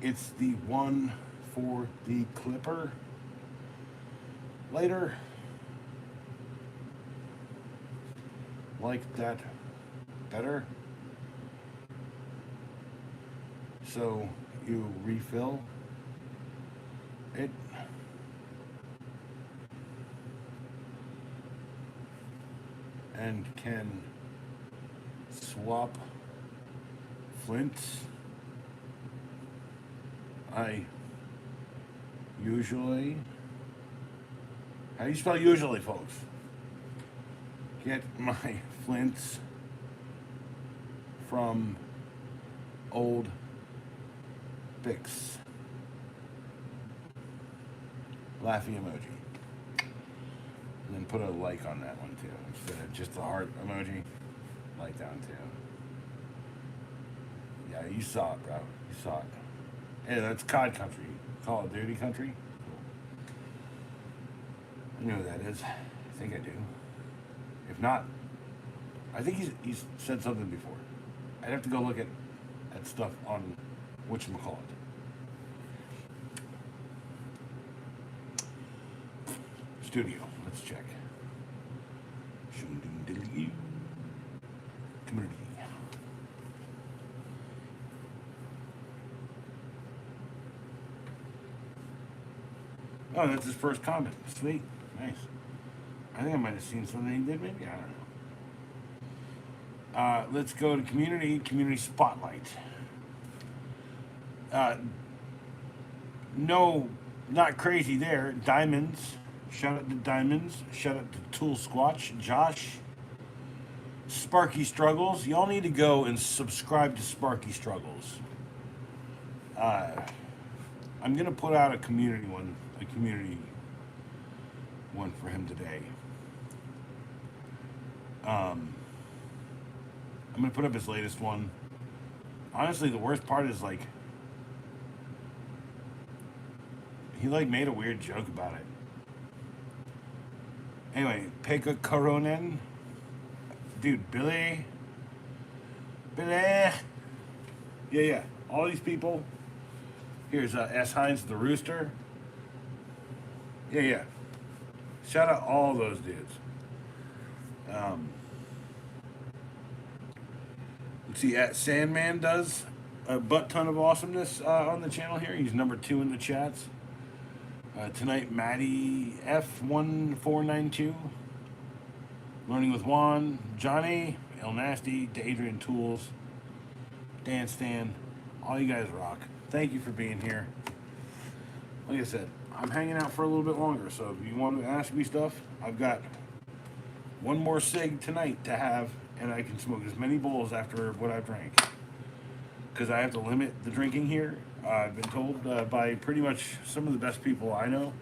[SPEAKER 1] It's the one for the clipper later. Like that better. So you refill it. and can swap flints. I usually, how do you spell usually, folks? Get my flints from old Bix. Laughing emoji. And then put a like on that one too. Instead of just the heart emoji. Like that one too. Yeah, you saw it, bro. You saw it. Hey, that's COD country. Call of Duty country. I know who that is. I think I do. If not, I think he's said something before. I'd have to go look at stuff on whatchamacallit. Studio. Let's check. Community. Oh, that's his first comment. Sweet. Nice. I think I might have seen something he did, maybe. I don't know. Let's go to community spotlight. No, not crazy there. Diamonds. Shout out to Diamonds. Shout out to Tool Squatch. Josh. Sparky Struggles. Y'all need to go and subscribe to Sparky Struggles. I'm gonna put out a community one for him today. I'm gonna put up his latest one. Honestly, the worst part is like he like made a weird joke about it. Anyway, Pekka Koronen, dude, Billy, yeah, all these people. Here's S. Hines the Rooster. Yeah. Shout out all those dudes. Let's see, Sandman does a butt ton of awesomeness on the channel here. He's number 2 in the chats. Tonight, Maddie F1492. Learning with Juan, Johnny, El Nasty, to Adrian Tools, Dan Stan. All you guys rock. Thank you for being here. Like I said, I'm hanging out for a little bit longer, so if you want to ask me stuff, I've got one more cig tonight to have, and I can smoke as many bowls after what I've drank. Because I have to limit the drinking here. I've been told by pretty much some of the best people I know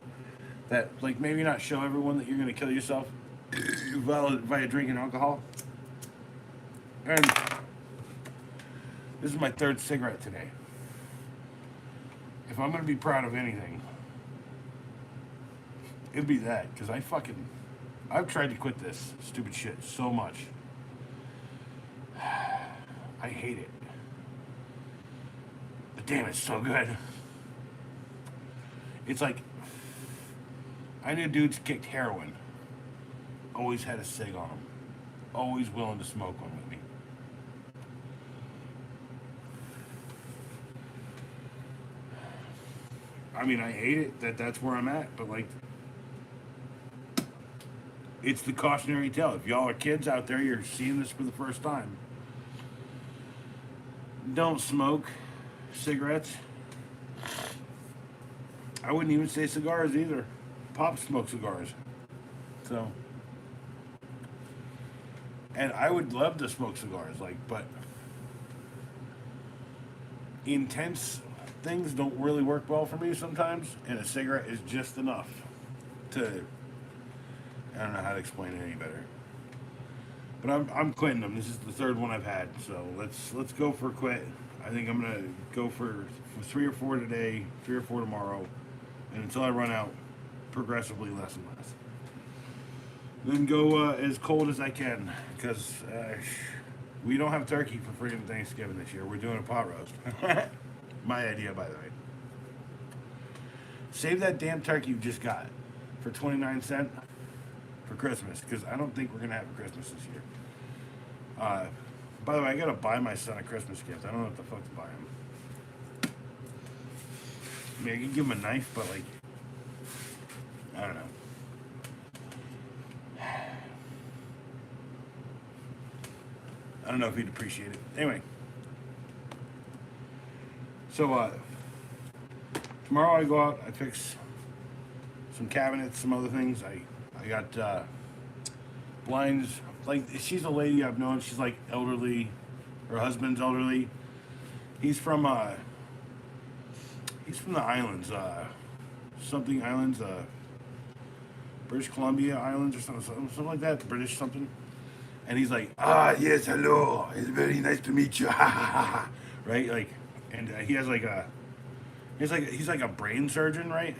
[SPEAKER 1] that, like, maybe not show everyone that you're going to kill yourself via drinking alcohol. And this is my 3rd cigarette today. If I'm going to be proud of anything, it'd be that. Because I've tried to quit this stupid shit so much. I hate it. But damn, it's so good. It's like, I knew dudes kicked heroin. Always had a cig on them. Always willing to smoke one with me. I mean, I hate it that's where I'm at, but like, it's the cautionary tale. If y'all are kids out there, you're seeing this for the first time. Don't smoke cigarettes. I wouldn't even say cigars either. Pop smoke cigars. So, and I would love to smoke cigars, like, but intense things don't really work well for me sometimes, and a cigarette is just enough to, I don't know how to explain it any better. But I'm quitting them. This is the 3rd one I've had, so let's go for a quit. I think I'm gonna go for 3 or 4 today, 3 or 4 tomorrow, and until I run out, progressively less and less. Then go as cold as I can, because we don't have turkey for freaking Thanksgiving this year. We're doing a pot roast. My idea, by the way. Save that damn turkey you just got for 29 cents for Christmas, because I don't think we're going to have a Christmas this year. By the way, I got to buy my son a Christmas gift. I don't know what the fuck to buy him. I mean, I can give him a knife, but like, I don't know. I don't know if he'd appreciate it. Anyway. So, tomorrow I go out, I fix some cabinets, some other things. I got blinds. Like, she's a lady I've known. She's like elderly. Her husband's elderly. He's from the islands, something islands, British Columbia Islands or something like that, British something. And he's like, yes, hello, it's very nice to meet you, right? Like, and he has like he's like a brain surgeon, right?